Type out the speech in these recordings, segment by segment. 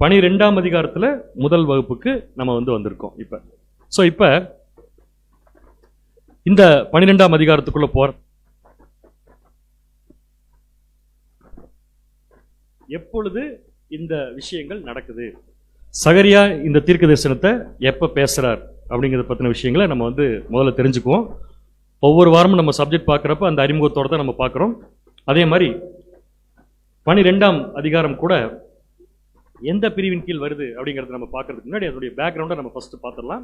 12ஆம் அதிகாரத்துல முதல் வகுப்புக்கு நம்ம வந்திருக்கோம் இப்ப. சோ இப்ப இந்த 12ஆம் அதிகாரத்துக்குள்ள போற எப்பொழுது இந்த விஷயங்கள் நடக்குது, சகரியா இந்த தீர்க்க தரிசனத்தை எப்ப பேசுறார் அப்படிங்கறத பத்தின விஷயங்களை நம்ம முதல்ல தெரிஞ்சுக்குவோம். ஒவ்வொரு வாரமும் நம்ம சப்ஜெக்ட் பார்க்குறப்ப அந்த அறிமுகத்தோட தான் நம்ம பார்க்குறோம். அதே மாதிரி 12ஆம் அதிகாரம் கூட எந்த பிரிவின் கீழ் வருது அப்படிங்கிறத நம்ம பார்க்கறதுக்கு முன்னாடி அதோடைய பேக்ரவுண்டை நம்ம ஃபர்ஸ்ட் பார்த்துடலாம்.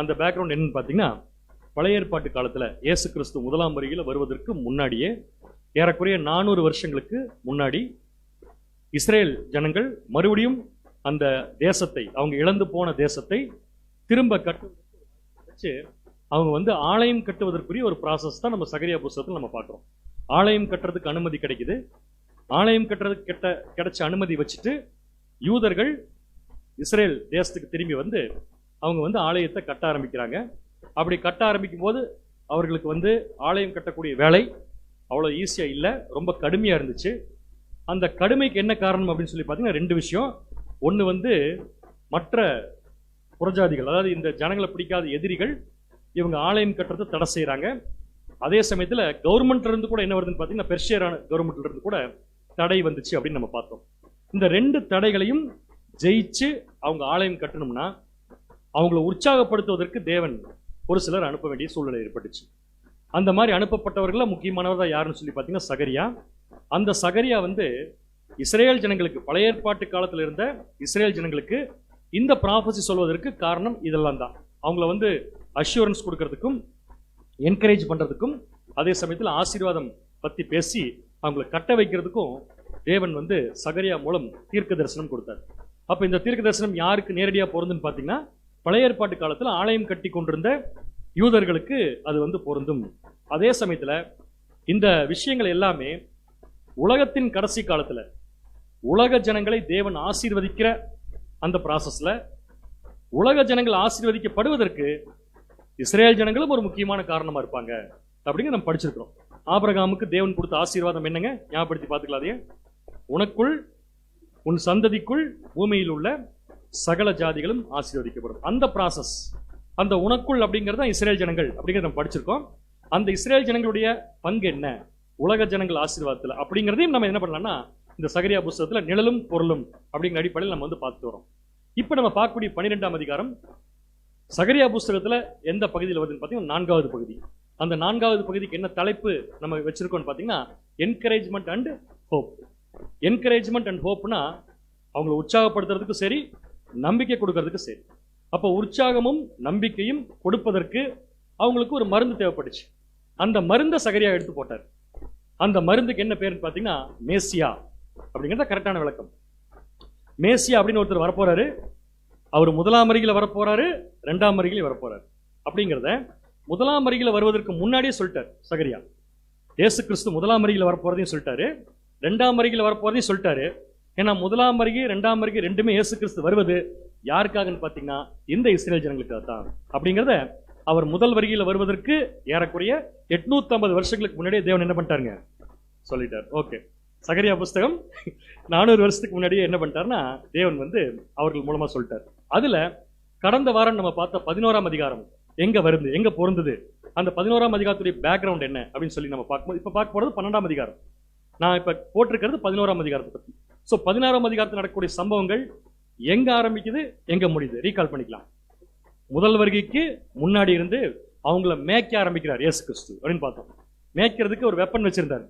அந்த பேக்ரவுண்ட் என்னன்னு பார்த்தீங்கன்னா, பழைய ஏற்பாட்டு காலத்தில் இயேசு கிறிஸ்து முதலாம் வருகையில் வருவதற்கு முன்னாடியே ஏறக்குறைய 400 வருஷங்களுக்கு முன்னாடி இஸ்ரேல் ஜனங்கள் மறுபடியும் அந்த தேசத்தை, அவங்க இழந்து போன தேசத்தை திரும்ப கட்டு அவங்க ஆலயம் கட்டுவதற்குரிய ஒரு ப்ராசஸ் தான் நம்ம சகரியா புஸ்தகத்தில் நம்ம பார்க்குறோம். ஆலயம் கட்டுறதுக்கு அனுமதி கிடைக்குது. ஆலயம் கட்டுறதுக்கு கிடைச்ச அனுமதி வச்சுட்டு யூதர்கள் இஸ்ரேல் தேசத்துக்கு திரும்பி அவங்க ஆலயத்தை கட்ட ஆரம்பிக்கிறாங்க. அப்படி கட்ட ஆரம்பிக்கும் போது அவர்களுக்கு ஆலயம் கட்டக்கூடிய வேலை அவ்வளோ ஈஸியாக இல்லை, ரொம்ப கடுமையாக இருந்துச்சு. அந்த கடுமைக்கு என்ன காரணம் அப்படின்னு சொல்லி பார்த்தீங்கன்னா 2 விஷயம். ஒன்று மற்ற புறஜாதிகள், அதாவது இந்த ஜனங்களை பிடிக்காத எதிரிகள் இவங்க ஆலயம் கட்டுறதை தடை செய்கிறாங்க. அதே சமயத்தில் கவர்மெண்ட்ல இருந்து கூட என்ன வருதுன்னு பார்த்தீங்கன்னா, பெர்ஷியரான கவர்மெண்ட்ல இருந்து கூட தடை வந்துச்சு அப்படின்னு நம்ம பார்த்தோம். இந்த 2 தடைகளையும் ஜெயிச்சு அவங்க ஆலயம் கட்டணும்னா அவங்கள உற்சாகப்படுத்துவதற்கு தேவன் ஒரு சிலர் அனுப்ப வேண்டிய சூழ்நிலை ஏற்பட்டுச்சு. அந்த மாதிரி அனுப்பப்பட்டவர்கள முக்கியமானவர் தான் யாருன்னு சொல்லி பார்த்தீங்கன்னா சகரியா. அந்த சகரியா இஸ்ரேல் ஜனங்களுக்கு, பழைய ஏற்பாட்டு காலத்தில் இருந்த இஸ்ரேல் ஜனங்களுக்கு இந்த ப்ராஃபஸி சொல்வதற்கு காரணம் இதெல்லாம் தான். அவங்கள அஷூரன்ஸ் கொடுக்கறதுக்கும் என்கரேஜ் பண்றதுக்கும் அதே சமயத்தில் ஆசீர்வாதம் பத்தி பேசி அவங்களை கட்ட வைக்கிறதுக்கும் தேவன் சகரியா மூலம் தீர்க்க தரிசனம் கொடுத்தார். அப்ப இந்த தீர்க்க தரிசனம் யாருக்கு நேரடியாக பொருந்துன்னு பார்த்தீங்கன்னா, பழைய ஏற்பாட்டு காலத்தில் ஆலயம் கட்டி கொண்டிருந்த யூதர்களுக்கு அது பொருந்தும். அதே சமயத்தில் இந்த விஷயங்கள் எல்லாமே உலகத்தின் கடைசி காலத்தில் உலக ஜனங்களை தேவன் ஆசீர்வதிக்கிற அந்த ப்ராசஸ்ல உலக ஜனங்கள் ஆசீர்வதிக்கப்படுவதற்கு இஸ்ரேல் ஜனங்களும் ஒரு முக்கியமான காரணமா இருப்பாங்க அப்படிங்க நம்ம படிச்சிருக்கிறோம். ஆபிரகாமுக்கு தேவன் கொடுத்த ஆசீர்வாதம் என்னங்க, ஞாபகப்படுத்தி பார்த்துக்கலாதே. உனக்குள் உன் சந்ததிக்குள் பூமியில் உள்ள சகல ஜாதிகளும் ஆசீர்வதிக்கப்படும். அந்த ப்ராசஸ், அந்த உனக்குள் அப்படிங்கிறது இஸ்ரேல் ஜனங்கள் அப்படிங்கிறத நம்ம படிச்சிருக்கோம். அந்த இஸ்ரேல் ஜனங்களுடைய பங்கு என்ன உலக ஜனங்கள் ஆசீர்வாதத்தில் அப்படிங்கிறதையும் நம்ம என்ன பண்ணலாம்னா இந்த சகரியா புஸ்தகத்துல நிழலும் பொருளும் அப்படிங்கிற அடிப்படையில் நம்ம பார்த்துட்டு வரோம். இப்ப நம்ம பார்க்கக்கூடிய 12ஆம் அதிகாரம் சகரியா புஸ்தகத்துல எந்த பகுதியில் வருதுன்னு பார்த்தீங்கன்னா 4வது பகுதி. அந்த 4வது பகுதிக்கு என்ன தலைப்பு நம்ம வச்சிருக்கோம்னு பார்த்தீங்கன்னா, encouragement and hope. Encouragement and ஹோப்னா அவங்களை உற்சாகப்படுத்துறதுக்கு சரி, நம்பிக்கை கொடுக்கறதுக்கு சரி. அப்போ உற்சாகமும் நம்பிக்கையும் கொடுப்பதற்கு அவங்களுக்கு ஒரு மருந்து தேவைப்பட்டுச்சு. அந்த மருந்தை சகரியா எடுத்து போட்டார். அந்த மருந்துக்கு என்ன பேருன்னு பார்த்தீங்கன்னா மேசியா அப்படிங்கிறத கரெக்டான விளக்கம். மேசியா அப்படின்னு ஒருத்தர் வரப்போறாரு. அவர் முதலாம் வருகையில் வரப்போறாரு, 2ஆம் வருகையில் வரப்போறாரு. அப்படிங்கிறத முதலாம் வருகையில் வருவதற்கு முன்னாடியே சொல்லிட்டார் சகரியா. இயேசு கிறிஸ்து முதலாம் வருகையில் வரப்போறதையும் சொல்லிட்டாரு, 2ஆம் வருகையில் வரப்போறதையும் சொல்லிட்டாரு. ஏன்னா முதலாம் வருகை 2ஆம் வருகை ரெண்டுமே இயேசு கிறிஸ்து வருவது யாருக்காகன்னு பார்த்தீங்கன்னா இந்த இஸ்ரேல் ஜனங்களுக்காக தான். அப்படிங்கிறத அவர் முதல் வருகையில் வருவதற்கு ஏறக்குறைய 850 வருஷங்களுக்கு முன்னாடியே தேவன் என்ன பண்ணிட்டாருங்க சொல்லிட்டார். ஓகே, சகரியா புஸ்தகம் 400 வருஷத்துக்கு முன்னாடியே என்ன பண்ணிட்டாருன்னா தேவன் அவர்கள் மூலமா சொல்லிட்டார். அதுல கடந்த வாரம் நம்ம பார்த்த 11ஆம் அதிகாரம் எங்க வருது, எங்க பொருந்தது, அந்த 11ஆம் அதிகாரத்துடைய பேக்ரவுண்ட் என்ன அப்படின்னு சொல்லி நம்ம பார்க்கும்போது இப்ப பார்க்க போறது 12ஆம் அதிகாரம். நான் இப்ப போட்டிருக்கிறது 11ஆம் அதிகாரத்தை பத்தி. ஸோ 16ஆம் அதிகாரத்தில் நடக்கக்கூடிய சம்பவங்கள் எங்க ஆரம்பிக்குது, எங்க முடியுது ரீகால் பண்ணிக்கலாம். முதல் வருகைக்கு முன்னாடி இருந்து அவங்கள மேய்க்க ஆரம்பிக்கிறார் இயேசு கிறிஸ்து அப்படின்னு பார்த்தோம். மேய்க்கிறதுக்கு ஒரு வெப்பன் வச்சிருந்தார்.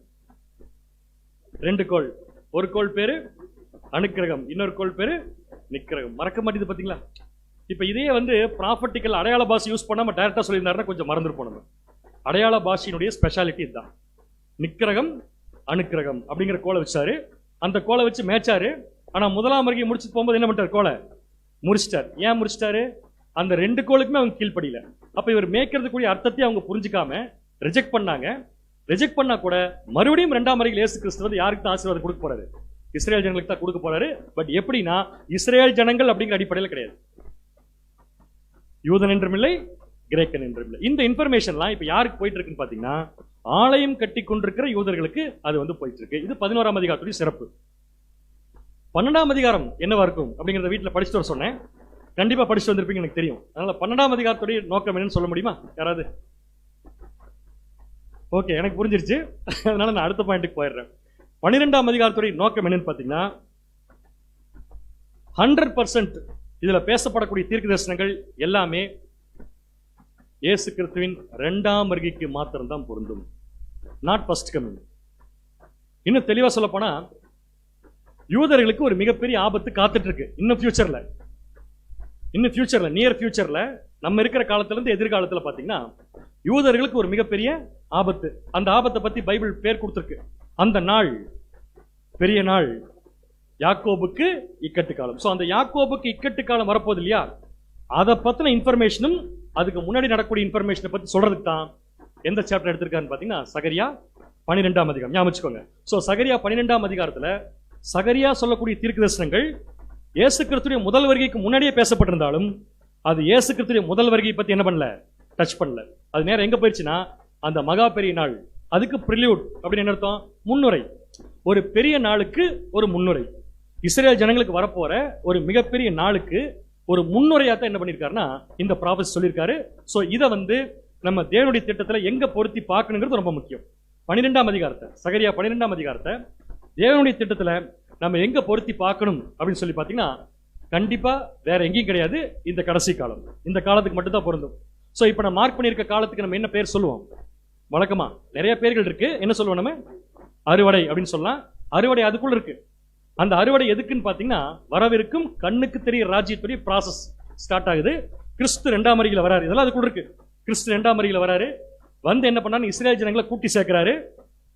2 கோல். ஒரு கோல் பேரு அனுக்கிரகம், இன்னொரு கோல் பேரு நிக்கிரகம். மறக்க மாட்டேது பாத்தீங்களா? இப்ப இதே ப்ராஃபட்டிக்கல் அடையாள பாஷை யூஸ் பண்ணாம டைரக்டா சொல்லியிருந்தாருன்னா கொஞ்சம் மறந்துருப்போம். நம்ம அடையாள பாஷையினுடைய ஸ்பெஷாலிட்டி இதுதான். நிக்கிரகம் அனுக்கிரகம் அப்படிங்கிற கோலை வச்சாரு. அந்த கோலை வச்சு மேய்ச்சாரு. ஆனா முதலாம் வருகை முடிச்சுட்டு போகும்போது என்ன பண்ணிட்டார், கோலை முடிச்சிட்டார். ஏன் முடிச்சிட்டாரு? அந்த 2 கோலுக்குமே அவங்க கீழ்படியில. அப்ப இவர் மேய்க்கிறதுக்குரிய அர்த்தத்தை அவங்க புரிஞ்சுக்காம ரிஜெக்ட் பண்ணாங்க. ரிஜெக்ட் பண்ணா கூட மறுபடியும் 2ஆம் வருகையில் இயேசு கிறிஸ்து யாருக்கு தான் ஆசீர்வாதம் கொடுக்க போறாரு, இஸ்ரேல் ஜனங்களுக்கு தான் கொடுக்க போறாரு. பட் எப்படின்னா இஸ்ரேல் ஜனங்கள் அப்படிங்கிற அடிப்படையில் கிடையாது. யூதன் என்றும் இல்லை, கிரேக்கன் என்றும் இல்லை. இந்த இன்ஃபர்மேஷன்லாம் இப்ப யாருக்கு போயிட்டு இருக்குன்னு பாத்தீங்கன்னா, ஆலயம் கட்டி கொண்டிருக்கிற யூதர்களுக்கு அது போயிட்டு இருக்கு. இது 11ஆம் அதிகாரத்துடைய சிறப்பு. 12ஆம் அதிகாரம் என்னவா இருக்கும் அப்படிங்கிறத வீட்டில் படிச்சுட்டு வர சொன்னேன். கண்டிப்பா படிச்சுட்டு வந்திருப்பீங்க எனக்கு தெரியும். அதனால 12ஆம் அதிகாரத்துடைய நோக்கம் என்னன்னு சொல்ல முடியுமா யாராவது? ஓகே, எனக்கு புரிஞ்சிருச்சு. அதனால நான் அடுத்த பாயிண்ட்டுக்கு போயிடுறேன். 12ஆம் அதிகாரத்துடைய நோக்கம் என்னன்னு பாத்தீங்கன்னா 100% இதுல பேசப்படக்கூடிய தீர்க்க தரிசனங்கள் எல்லாமே இயேசு கிறிஸ்துவின் 2ஆம் வருகைக்கு மாத்திரம் தான் பொருந்தும். Not first coming. இன்னும் தெளிவா சொல்ல போனா யூதர்களுக்கு ஒரு மிகப்பெரிய ஆபத்து காத்துட்டு இருக்கு. இன்னும் ஃபியூச்சர்ல நியர் ஃபியூச்சர்ல நம்ம இருக்கிற காலத்துல இருந்து எதிர்காலத்துல பாத்தீங்கன்னா யூதர்களுக்கு ஒரு மிகப்பெரிய ஆபத்து. அந்த ஆபத்தை பத்தி பைபிள் பேர் கொடுத்திருக்கு. அந்த நாள் பெரிய நாள், யாக்கோபுக்கு இக்கட்டு காலம். சோ அந்த யாக்கோபுக்கு இக்கட்டு காலம் வரப்போகுது இல்லையா, அதை பத்தின இன்ஃபர்மேஷனும் அதுக்கு முன்னாடி நடக்கக்கூடிய இன்ஃபர்மேஷனை பத்தி சொல்றதுக்கு தான் எந்த சாப்டர் எடுத்திருக்காருன்னு பாத்தீங்கன்னா சகரியா 12ஆம் அதிகாரம். ஞாபகம் வச்சுக்கோங்க. சோ சகரியா 12ஆம் அதிகாரத்துல சகரியா சொல்லக்கூடிய தீர்க்க தரிசனங்கள் இயேசு கிறிஸ்துவின் முதல் வருகைக்கு முன்னாடியே பேசப்பட்டிருந்தாலும் அது இயேசு கிறிஸ்துவின் முதல் வருகை பத்தி என்ன பண்ணல, டச் பண்ணல. அது நேரம் எங்க போயிடுச்சுன்னா அந்த மகா பெரிய நாள், அதுக்கு பிரிலியூட் அப்படின்னு என்ன அர்த்தம், முன்னுரை. ஒரு பெரிய நாளுக்கு ஒரு முன்னுரை. இஸ்ரேல் ஜனங்களுக்கு வரப்போற ஒரு மிகப்பெரிய நாளுக்கு ஒரு முன்னுரையாத்தான் என்ன பண்ணிருக்காருன்னா இந்த ப்ராஃபஸி சொல்லியிருக்காரு. சோ இதை நம்ம தேவனுடைய திட்டத்துல எங்க பொருத்தி பார்க்கணுங்கிறது ரொம்ப முக்கியம். 12ஆம் அதிகாரத்தை, சகரியா 12ஆம் அதிகாரத்தை தேவனுடைய திட்டத்துல நம்ம எங்க பொருத்தி பார்க்கணும் அப்படின்னு சொல்லி பாத்தீங்கன்னா கண்டிப்பா வேற எங்கேயும் கிடையாது, இந்த கடைசி காலம். இந்த காலத்துக்கு மட்டும் தான் பொருந்தும். சோ இப்ப நான் மார்க் பண்ணியிருக்க காலத்துக்கு நம்ம என்ன பேர் சொல்லுவோம்? வழக்கமா நிறைய பேர்கள் இருக்கு. என்ன சொல்லுவோம் நம்ம? அறுவடை அப்படின்னு சொல்லலாம். அறுவடை அதுக்குள்ள இருக்கு. அந்த அறுவடை எதுக்குன்னு பாத்தீங்கன்னா வரவிருக்கும் கண்ணுக்கு தெரிய ராஜ்யத்துடைய ப்ராசஸ் ஸ்டார்ட் ஆகுது. கிறிஸ்து 2ஆம் வருகையில வராரு. இதெல்லாம் அதுக்குள்ள இருக்கு. கிறிஸ்து 2ஆம் வருகையில வராரு. என்ன பண்ணாரு, இஸ்ரேல் ஜனங்களை கூட்டி சேர்க்கிறாரு.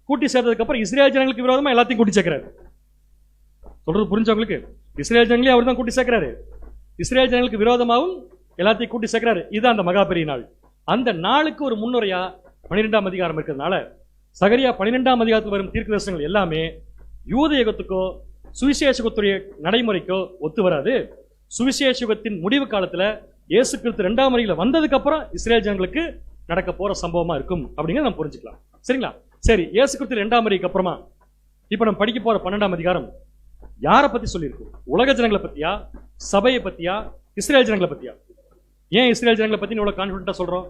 கூட்டி சேர்த்ததுக்கு அப்புறம் இஸ்ரேல் ஜனங்களுக்கு விரோதமா எல்லாத்தையும் கூட்டி சேர்க்கிறாரு. சொல்றது புரிஞ்சவங்களுக்கு? இஸ்ரேல் ஜனங்களையும் அவர் தான் கூட்டி சேர்க்கிறாரு. இஸ்ரேல் ஜனங்களுக்கு விரோதமாகவும் எல்லாத்தையும் கூட்டி சேர்க்கிறாரு. இது அந்த மகா பெரிய நாள். அந்த நாளுக்கு ஒரு முன்னுரையா 12ஆம் அதிகாரம் இருக்கிறதுனால சகரியா 12ஆம் அதிகாரத்தில் வரும் தீர்க்க தரிசனங்கள் எல்லாமே யூத யுகத்துக்கோ சுவிசேஷத்துடைய நடைமுறைக்கோ ஒத்து வராது. சுவிசேஷ யுகத்தின் முடிவு காலத்துல இயேசு கிறிஸ்து 2ஆம் வருகையில வந்ததுக்கு அப்புறம் இஸ்ரேல் ஜனங்களுக்கு நடக்க போற சம்பவமா இருக்கும் அப்படிங்கிறத நம்ம புரிஞ்சுக்கலாம். சரிங்களா? சரி, இயேசு கிறிஸ்து 2ஆம் வருகைக்கு அப்புறமா இப்ப நம்ம படிக்க போற 12ஆம் அதிகாரம் யாரை பத்தி சொல்லியிருக்கு? உலக ஜனங்களை பத்தியா, சபையை பத்தியா, இஸ்ரேல் ஜனங்களை பத்தியா? ஏன் இஸ்ரேல் ஜனங்களை பத்தி இவ்வளவு கான்பிடண்டா சொல்றோம்?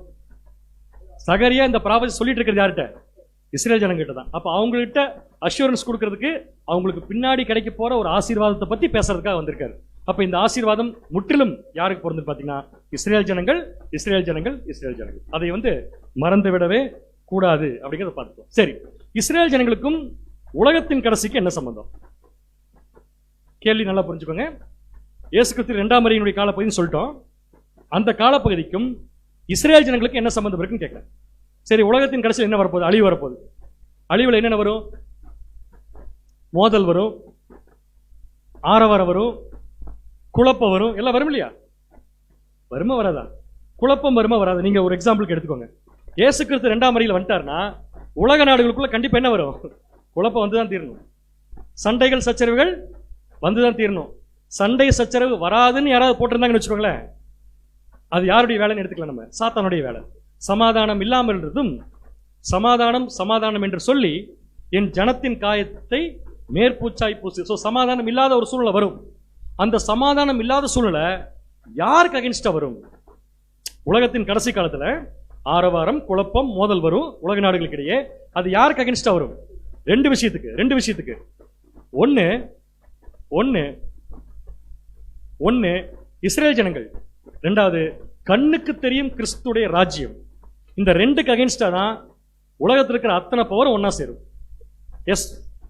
சகரியா இந்த ப்ராஃபஸி சொல்லிட்டு இருக்கிறது யார்கிட்ட? இஸ்ரேல் ஜனங்கிட்ட தான். அப்ப அவங்ககிட்ட அஷூரன்ஸ் கொடுக்கறதுக்கு அவங்களுக்கு பின்னாடி கிடைக்க போற ஒரு ஆசீர்வாதத்தை பத்தி பேசுறதுக்காக வந்திருக்காரு. அப்ப இந்த ஆசீர்வாதம் முற்றிலும் யாருக்கு பொருந்து பாத்தீங்கன்னா இஸ்ரேல் ஜனங்கள், இஸ்ரேல் ஜனங்கள், இஸ்ரேல் ஜனங்கள். அதை மறந்து விடவே கூடாது அப்படிங்கறத பார்த்துட்டோம். சரி, இஸ்ரேல் ஜனங்களுக்கும் உலகத்தின் கடைசிக்கு என்ன சம்பந்தம்? கேள்வி நல்லா புரிஞ்சுக்கோங்க. இயேசு கிறிஸ்து 2ஆம் வருகையினுடைய காலப்பகுதின்னு சொல்லிட்டோம். அந்த காலப்பகுதிக்கும் இஸ்ரேல் ஜனங்களுக்கு என்ன சம்பந்தம் இருக்குன்னு கேட்கிறேன். சரி, உலகத்தின் கடைசியில் என்ன வரப்போகுது? அழிவு வரப்போகுது. அழிவுல என்னென்ன வரும்? மோதல் வரும், ஆரவாரம் வரும், குழப்பம் வரும், எல்லாம் வரும் இல்லையா? வருமா வராதா? குழப்பம் வருமா வராது? நீங்க ஒரு எக்ஸாம்பிளுக்கு எடுத்துக்கோங்க. இயேசு கிறிஸ்து 2ஆம் வருகையில் வந்துட்டாருன்னா உலக நாடுகளுக்குள்ள கண்டிப்பா என்ன வரும்? குழப்பம் வந்துதான் தீரணும். சண்டைகள் சச்சரவுகள் வந்துதான் தீரணும். சண்டை சச்சரவு வராதுன்னு யாராவது போட்டிருந்தாங்கன்னு வச்சுக்கோங்களேன், அது யாருடைய வேலைன்னு எடுத்துக்கலாம், நம்ம சாத்தானுடைய வேலை. சமாதானம் இல்லாமல் இருந்தும் சமாதானம் சமாதானம் என்று சொல்லி என் ஜனத்தின் காயத்தை மேற்பூச்சாய் பூசி. சோ சமாதானம் இல்லாத ஒரு சூழ்நிலை வரும். அந்த சமாதானம் இல்லாத சூழ்நிலை யாருக்கு அகைன்ஸ்டா வரும்? உலகத்தின் கடைசி காலத்துல ஆரவாரம், குழப்பம், மோதல் வரும் உலக நாடுகளுக்கு இடையே. அது யாருக்கு அகைன்ஸ்டா வரும்? ரெண்டு விஷயத்துக்கு. ஒன்னு இஸ்ரேல் ஜனங்கள், ரெண்டாவது கண்ணுக்கு தெரியும் கிறிஸ்துடைய ராஜ்யம். இந்த ரெண்டுக்கு அகைன்ஸ்டா தான் உலகத்தில் இருக்கிற அத்தனை பவர் ஒன்னா சேரும். எஸ்,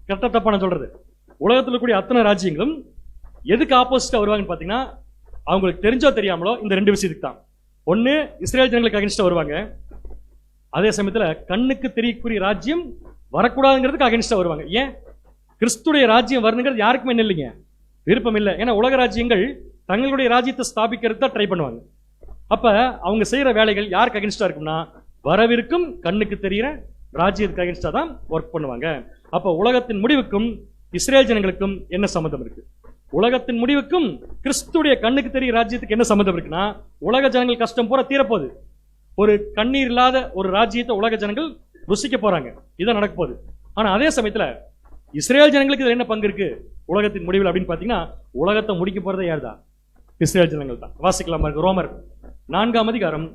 கரெக்டா தப்பா நான் சொல்றது? உலகத்தில் இருக்கக்கூடிய அத்தனை ராஜ்யங்களும் எதுக்கு ஆப்போசிட்டா வருவாங்கன்னு பாத்தீங்கன்னா அவங்களுக்கு தெரிஞ்சோ தெரியாமலோ இந்த ரெண்டு விஷயத்துக்கு தான். ஒன்னு இஸ்ரேல் ஜனங்களுக்கு அகைன்ஸ்டா வருவாங்க, அதே சமயத்துல கண்ணுக்கு தெரியக்கூடிய ராஜ்யம் வரக்கூடாதுங்கிறதுக்கு அகைன்ஸ்டா வருவாங்க. ஏன்? கிறிஸ்துடைய ராஜ்யம் வரணுங்கிறது யாருக்குமே என்ன இல்லைங்க, விருப்பம் இல்லை. ஏன்னா உலக ராஜ்யங்கள் தங்களுடைய ராஜ்யத்தை ஸ்தாபிக்கிறதுக்கு தான் ட்ரை பண்ணுவாங்க. அப்ப அவங்க செய்யற வேலைகள் யாருக்கு அகைன்ஸ்டா இருக்கும்னா வரவிருக்கும் கண்ணுக்கு தெரிகிற ராஜ்யத்துக்கு அகைன்ஸ்டா தான் ஒர்க் பண்ணுவாங்க. அப்ப உலகத்தின் முடிவுக்கும் இஸ்ரேல் ஜனங்களுக்கும் என்ன சம்பந்தம் இருக்கு? உலகத்தின் முடிவுக்கும் கிறிஸ்துடைய கண்ணுக்கு தெரிய ராஜ்யத்துக்கு என்ன சம்பந்தம் இருக்குன்னா உலக ஜனங்கள் கஷ்டம் பூரா தீரப்போகுது. ஒரு கண்ணீர் இல்லாத ஒரு ராஜ்யத்தை உலக ஜனங்கள் ருசிக்க போறாங்க. இதான் நடக்க போகுது. ஆனா அதே சமயத்துல இஸ்ரேல் ஜனங்களுக்கு இதுல என்ன பங்கு இருக்கு உலகத்தின் முடிவில் அப்படின்னு பாத்தீங்கன்னா, உலகத்தை முடிக்க போறதே யார் தான்? இஸ்ரேல் ஜனங்கள் தான். வாசிக்கலாமா இருக்கு? ரோமர் 4:13.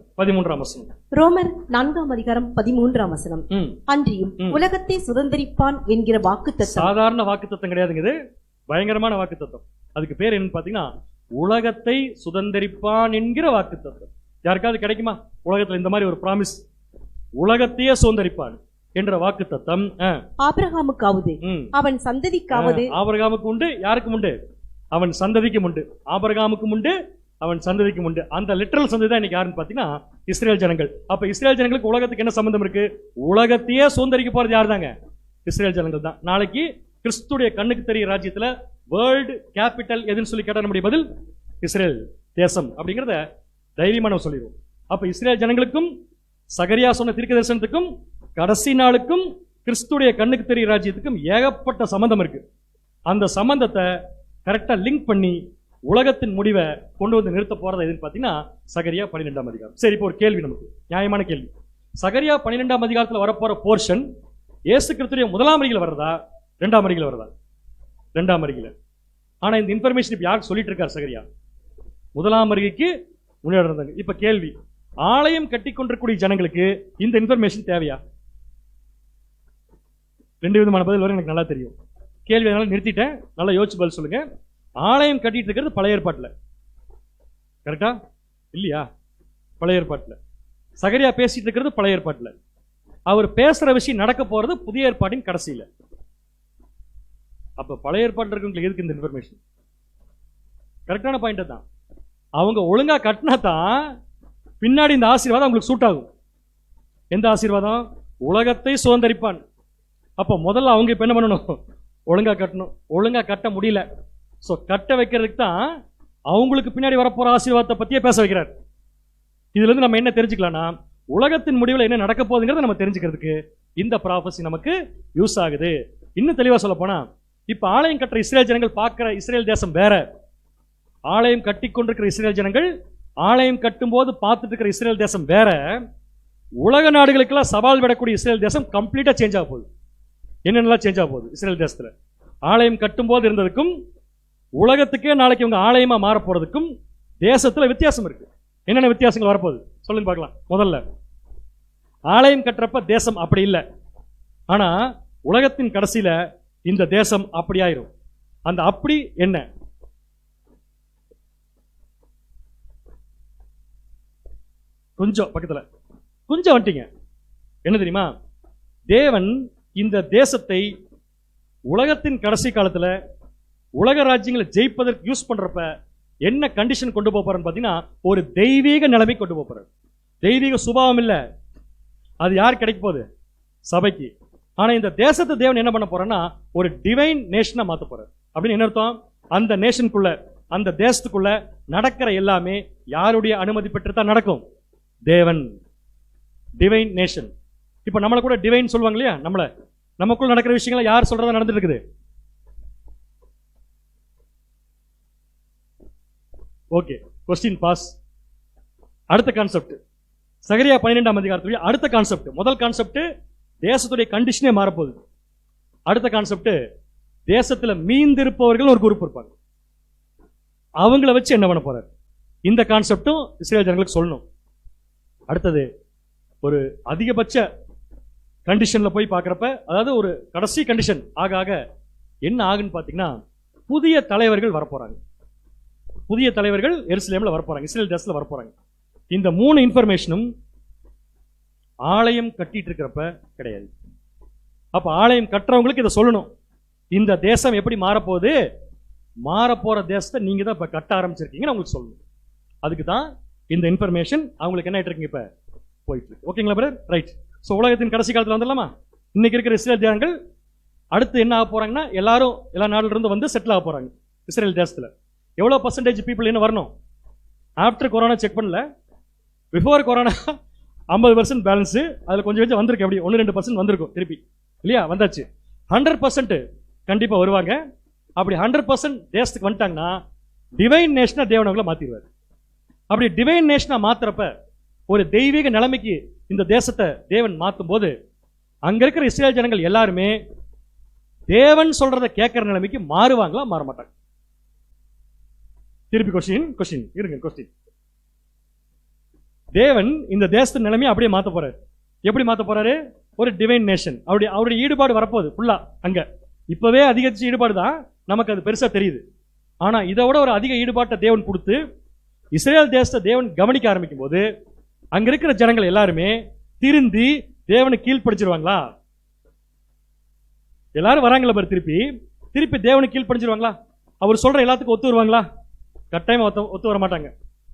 ரோமர் 4:13. அன்றியும் உலகத்தை சுதந்திரிப்பான் என்கிற வாக்குத்தத்தம் சாதாரண வாக்குத்தத்தம் கிடையாதுங்க, இது பயங்கரமான வாக்குத்தத்தம். அதுக்கு பேர் என்னன்னு பாத்தீங்கன்னா, உலகத்தை சுதந்திரிப்பான் என்கிற வாக்குத்தத்தம். யாருக்காவது கிடைக்குமா உலகத்துல இந்த மாதிரி ஒரு பிராமிஸ்? உலகத்தையே சுதந்திரிப்பான் என்ற வாக்குத்தத்தம் ஆபிரகாமுக்காவது அவன் சந்ததிக்காவது. ஆபிரகாமுக்கு உண்டு, யாருக்கும் உண்டு? அவன் சந்ததிக்கும் உண்டு. ஆபிரகாமுக்கும் உண்டு, அவன் சந்ததிக்கும் உண்டு. அந்த லிட்டரல் சந்ததி தான் இன்னைக்கு யாருன்னு பாத்தீங்கன்னா இஸ்ரேல் ஜனங்கள். அப்ப இஸ்ரேல் ஜனங்களுக்கு உலகத்துக்கு என்ன சம்பந்தம் இருக்கு? உலகத்தையே சுதந்திரிக்க போறது யார் தாங்க? இஸ்ரேல் ஜனங்கள் தான். நாளைக்கு கிறிஸ்துடைய கண்ணுக்கு தெரிய ராஜ்யத்துல வேர்ல்டு கேபிட்டல் எதுன்னு சொல்லி கேட்ட நம்முடைய பதில் இஸ்ரேல் தேசம் அப்படிங்கிறத தைரியமா நம்ம சொல்லிடுவோம். அப்ப இஸ்ரேல் ஜனங்களுக்கும் சகரியா சொன்ன தீர்க்க தரிசனத்துக்கும் கடைசி நாளுக்கும் கிறிஸ்துடைய கண்ணுக்கு தெரிய ராஜ்யத்துக்கும் ஏகப்பட்ட சம்பந்தம் இருக்கு. அந்த சம்பந்தத்தை கரெக்டா லிங்க் பண்ணி உலகத்தின் முடிவை கொண்டு வந்து நிறுத்த போறது எதுன்னு பாத்தீங்கன்னா சகரியா 12 சரி, இப்போ ஒரு கேள்வி, நமக்கு நியாயமான கேள்வி. சகரியா 12 வரப்போற போர்ஷன் இயேசு கிறிஸ்துடைய 1ஆம் வருகையில் வர்றதா 2ஆம் வருகையில் வருதா? 2ஆம் வருகையில். ஆனா இந்த இன்ஃபர்மேஷன் இப்ப யாருக்கு சொல்லிட்டு இருக்காரு சகரியா? 1ஆம் வருகைக்கு முன்னாடி இருந்தாங்க. இப்ப கேள்வி, ஆலயம் கட்டி கொண்டிருக்கூடிய ஜனங்களுக்கு இந்த இன்ஃபர்மேஷன் தேவையா? 2 விதமான பதில் வரும், எனக்கு நல்லா தெரியும். கேள்வி அதனால நிறுத்திட்டேன், நல்லா யோசிச்சு பதில் சொல்லுங்க. ஆலயம் கட்டிட்டு இருக்கிறது பழைய ஏற்பாட்டில், கரெக்டா இல்லையா? பழைய ஏற்பாட்டில். சகரியா பேசிட்டு இருக்கிறது பழைய ஏற்பாட்டில். அவர் பேசுற விஷயம் நடக்க போறது புதிய ஏற்பாட்டின் கடைசியில. அப்ப பழைய ஏற்பாட்டில் இருக்கவங்களுக்கு எதுக்கு இந்த இன்ஃபர்மேஷன்? கரெக்டான பாயிண்ட் தான். அவங்க ஒழுங்கா கட்டினா தான் பின்னாடி இந்த ஆசீர்வாதம் அவங்களுக்கு சூட் ஆகும். எந்த ஆசீர்வாதம்? உலகத்தை சுதந்திரிப்பான். அப்ப முதல்ல அவங்க இப்ப என்ன பண்ணணும்? ஒழுங்கா கட்டணும். ஒழுங்கா கட்ட முடியல, சோ கட்ட வைக்கிறதுக்கு தான் அவங்களுக்கு பின்னாடி வரப்போற ஆசீர்வாதத்தை பத்தியே பேச வைக்கிறார். இதுல இருந்து நம்ம என்ன தெரிஞ்சுக்கலாம்னா, உலகத்தின் முடிவில் என்ன நடக்க போகுதுங்கிறத நம்ம தெரிஞ்சுக்கிறதுக்கு இந்த ப்ராபசி நமக்கு யூஸ் ஆகுது. இன்னும் தெளிவா சொல்ல போனா, இப்ப ஆலயம் கட்டுற இஸ்ரேல் ஜனங்கள் பார்க்கிற இஸ்ரேல் தேசம் வேற. ஆலயம் கட்டி கொண்டிருக்கிற இஸ்ரேல் ஜனங்கள் ஆலயம் கட்டும் போது பார்த்துட்டு இருக்கிற இஸ்ரேல் தேசம் வேற. உலக நாடுகளுக்கெல்லாம் சவால் விடக்கூடிய இஸ்ரேல் தேசம் கம்ப்ளீட்டா சேஞ்ச் ஆக போகுது. என்னென்னலாம் சேஞ்ச் ஆக போகுது இஸ்ரேல் தேசத்துல? ஆலயம் கட்டும் போது இருந்ததுக்கும் உலகத்துக்கே நாளைக்கு இவங்க ஆலயமா மாற போறதுக்கும் தேசத்துல வித்தியாசம் இருக்கு. என்னென்ன வித்தியாசங்கள் வரப்போகுது சொல்லுங்க பார்க்கலாம். முதல்ல, ஆலயம் கட்டுறப்ப தேசம் அப்படி இல்லை, ஆனா உலகத்தின் கடைசியில இந்த தேசம் அப்படி ஆயிரும். அந்த அப்படி என்ன? கொஞ்சம் பக்கத்துல கொஞ்சம் வந்துட்டீங்க. என்ன தெரியுமா? தேவன் இந்த தேசத்தை உலகத்தின் கடைசி காலத்துல உலக ராஜ்யங்களை ஜெயிப்பதற்கு யூஸ் பண்றப்ப என்ன கண்டிஷன் கொண்டு போறான்னு பாத்தீங்கன்னா, ஒரு தெய்வீக நிலைமை கொண்டு போறாரு. தெய்வீக சுபாவம் இல்ல, அது யார் கிடைக்க போகுது? சபைக்கு. ஆனா இந்த தேசத்தை தேவன் என்ன பண்ண போறேன்னா, ஒரு டிவைன் நேஷனா மாத்த போறாரு. அப்படின்னு என்ன அர்த்தம்? அந்த நேஷனுக்குள்ள, அந்த தேசத்துக்குள்ள நடக்கிற எல்லாமே யாருடைய அனுமதி பெற்று தான் நடக்கும்? தேவன். Divine nation. இப்ப நம்மள கூட டிவைன் சொல்லுவாங்க இல்லையா? நமக்குள்ள நடக்கிற விஷயங்களை யார் சொல்றதா நடந்துட்டு இருக்குது? Okay, question pass. அடுத்த கான்செப்ட் சகரியா 12 அடுத்த கான்செப்ட். முதல் கான்செப்ட் தேசத்துடைய கண்டிஷனே மாறப்போகுது. அடுத்த கான்செப்ட் தேசத்துல மீந்திருப்பவர்கள் ஒரு குரூப் இருப்பாங்க, அவங்கள வச்சு என்ன பண்ண போறாரு? இந்த கான்செப்டும் இஸ்ரேல் ஜனங்களுக்கு சொல்லணும். அடுத்தது ஒரு அதிகபட்ச கண்டிஷன்ல போய் பார்க்கறப்ப, அதாவது ஒரு கடைசி கண்டிஷன் ஆக ஆக என்ன ஆகுன்னு பாத்தீங்கன்னா, புதிய தலைவர்கள் வரப்போறாங்க. புதிய தலைவர்கள் எருசலேம்ல வரப்போறாங்க, இஸ்ரேல் தேசத்துல வரப்போறாங்க. இந்த 3 இன்ஃபர்மேஷனும் ஆலயம் கட்டிட்டு இருக்கிறப்ப கிடையாது. அப்ப ஆலயம் கட்டுறவங்களுக்கு இதை சொல்லணும். இந்த தேசம் எப்படி மாறப்போகுது, மாறப்போற தேசத்தை நீங்க தான் இப்ப கட்ட ஆரம்பிச்சிருக்கீங்கன்னு அவங்களுக்கு சொல்லணும். அதுக்கு தான் இந்த இன்ஃபர்மேஷன் அவங்களுக்கு என்ன ஆயிட்டு இருக்கு, இப்ப போயிட்டு இருக்கு. ஓகேங்களா பிரதர்? ரைட். சோ உலகத்தின் கடைசி காலத்துல வந்துடலாமா? இன்னைக்கு இருக்கிற இஸ்ரேல் ஜனங்கள் அடுத்து என்ன ஆக போறாங்கன்னா, எல்லாரும் எல்லா நாடுல இருந்து வந்து செட்டில் ஆக போறாங்க இஸ்ரேல் தேசத்துல. எவ்வளவு பர்சன்டேஜ் பீப்புள் என்ன வரணும்? ஆஃப்டர் கொரோனா செக் பண்ணல, பிஃபோர் கொரோனா 50% பேலன்ஸ், அதுல கொஞ்சம் கொஞ்சம் வந்திருக்கு. அப்படி 1-2% வந்திருக்கும் திருப்பி இல்லையா? வந்தாச்சு. 100% கண்டிப்பா வருவாங்க. அப்படி 100% தேசத்துக்கு வந்துட்டாங்கன்னா டிவைன் நேஷனா தேவன் அவங்கள மாத்திடுவார். அப்படி டிவைன் நேஷனா மாத்துறப்ப, ஒரு தெய்வீக நிலைமைக்கு இந்த தேசத்தை தேவன் மாத்தும் போது, அங்க இருக்கிற இஸ்ரேல் ஜனங்கள் எல்லாருமே தேவன் சொல்றதை கேட்கிற நிலைமைக்கு மாறுவாங்களா, மாற மாட்டாங்க? திருப்பி கொஸ்டின் இருங்க. கொஸ்டின், தேவன் இந்த தேசத்தின் நிலைமையை அப்படியே மாத்த போறாரு. எப்படி மாத்த போறாரு? ஒரு டிவைன் நேஷன். அவருடைய ஈடுபாடு வரப்போகுது ஃபுல்லா. அங்க இப்பவே அதிகரிச்ச ஈடுபாடு தான், நமக்கு அது பெருசா தெரியுது. ஆனா இதை விட ஒரு அதிக ஈடுபாட்டை தேவன் கொடுத்து இஸ்ரேல் தேசத்தை தேவன் கவனிக்க ஆரம்பிக்கும் போது அங்க இருக்கிற ஜனங்கள் எல்லாருமே திருந்தி தேவனுக்கு கீழ்ப்படிச்சிருவாங்களா? எல்லாரும் வராங்களா பாரு, திருப்பி தேவனுக்கு கீழ்ப்படிச்சிருவாங்களா? அவர் சொல்ற எல்லாத்துக்கும் ஒத்து வருவாங்களா? கட்டாயமா ஒத்து வர மாட்டாங்க.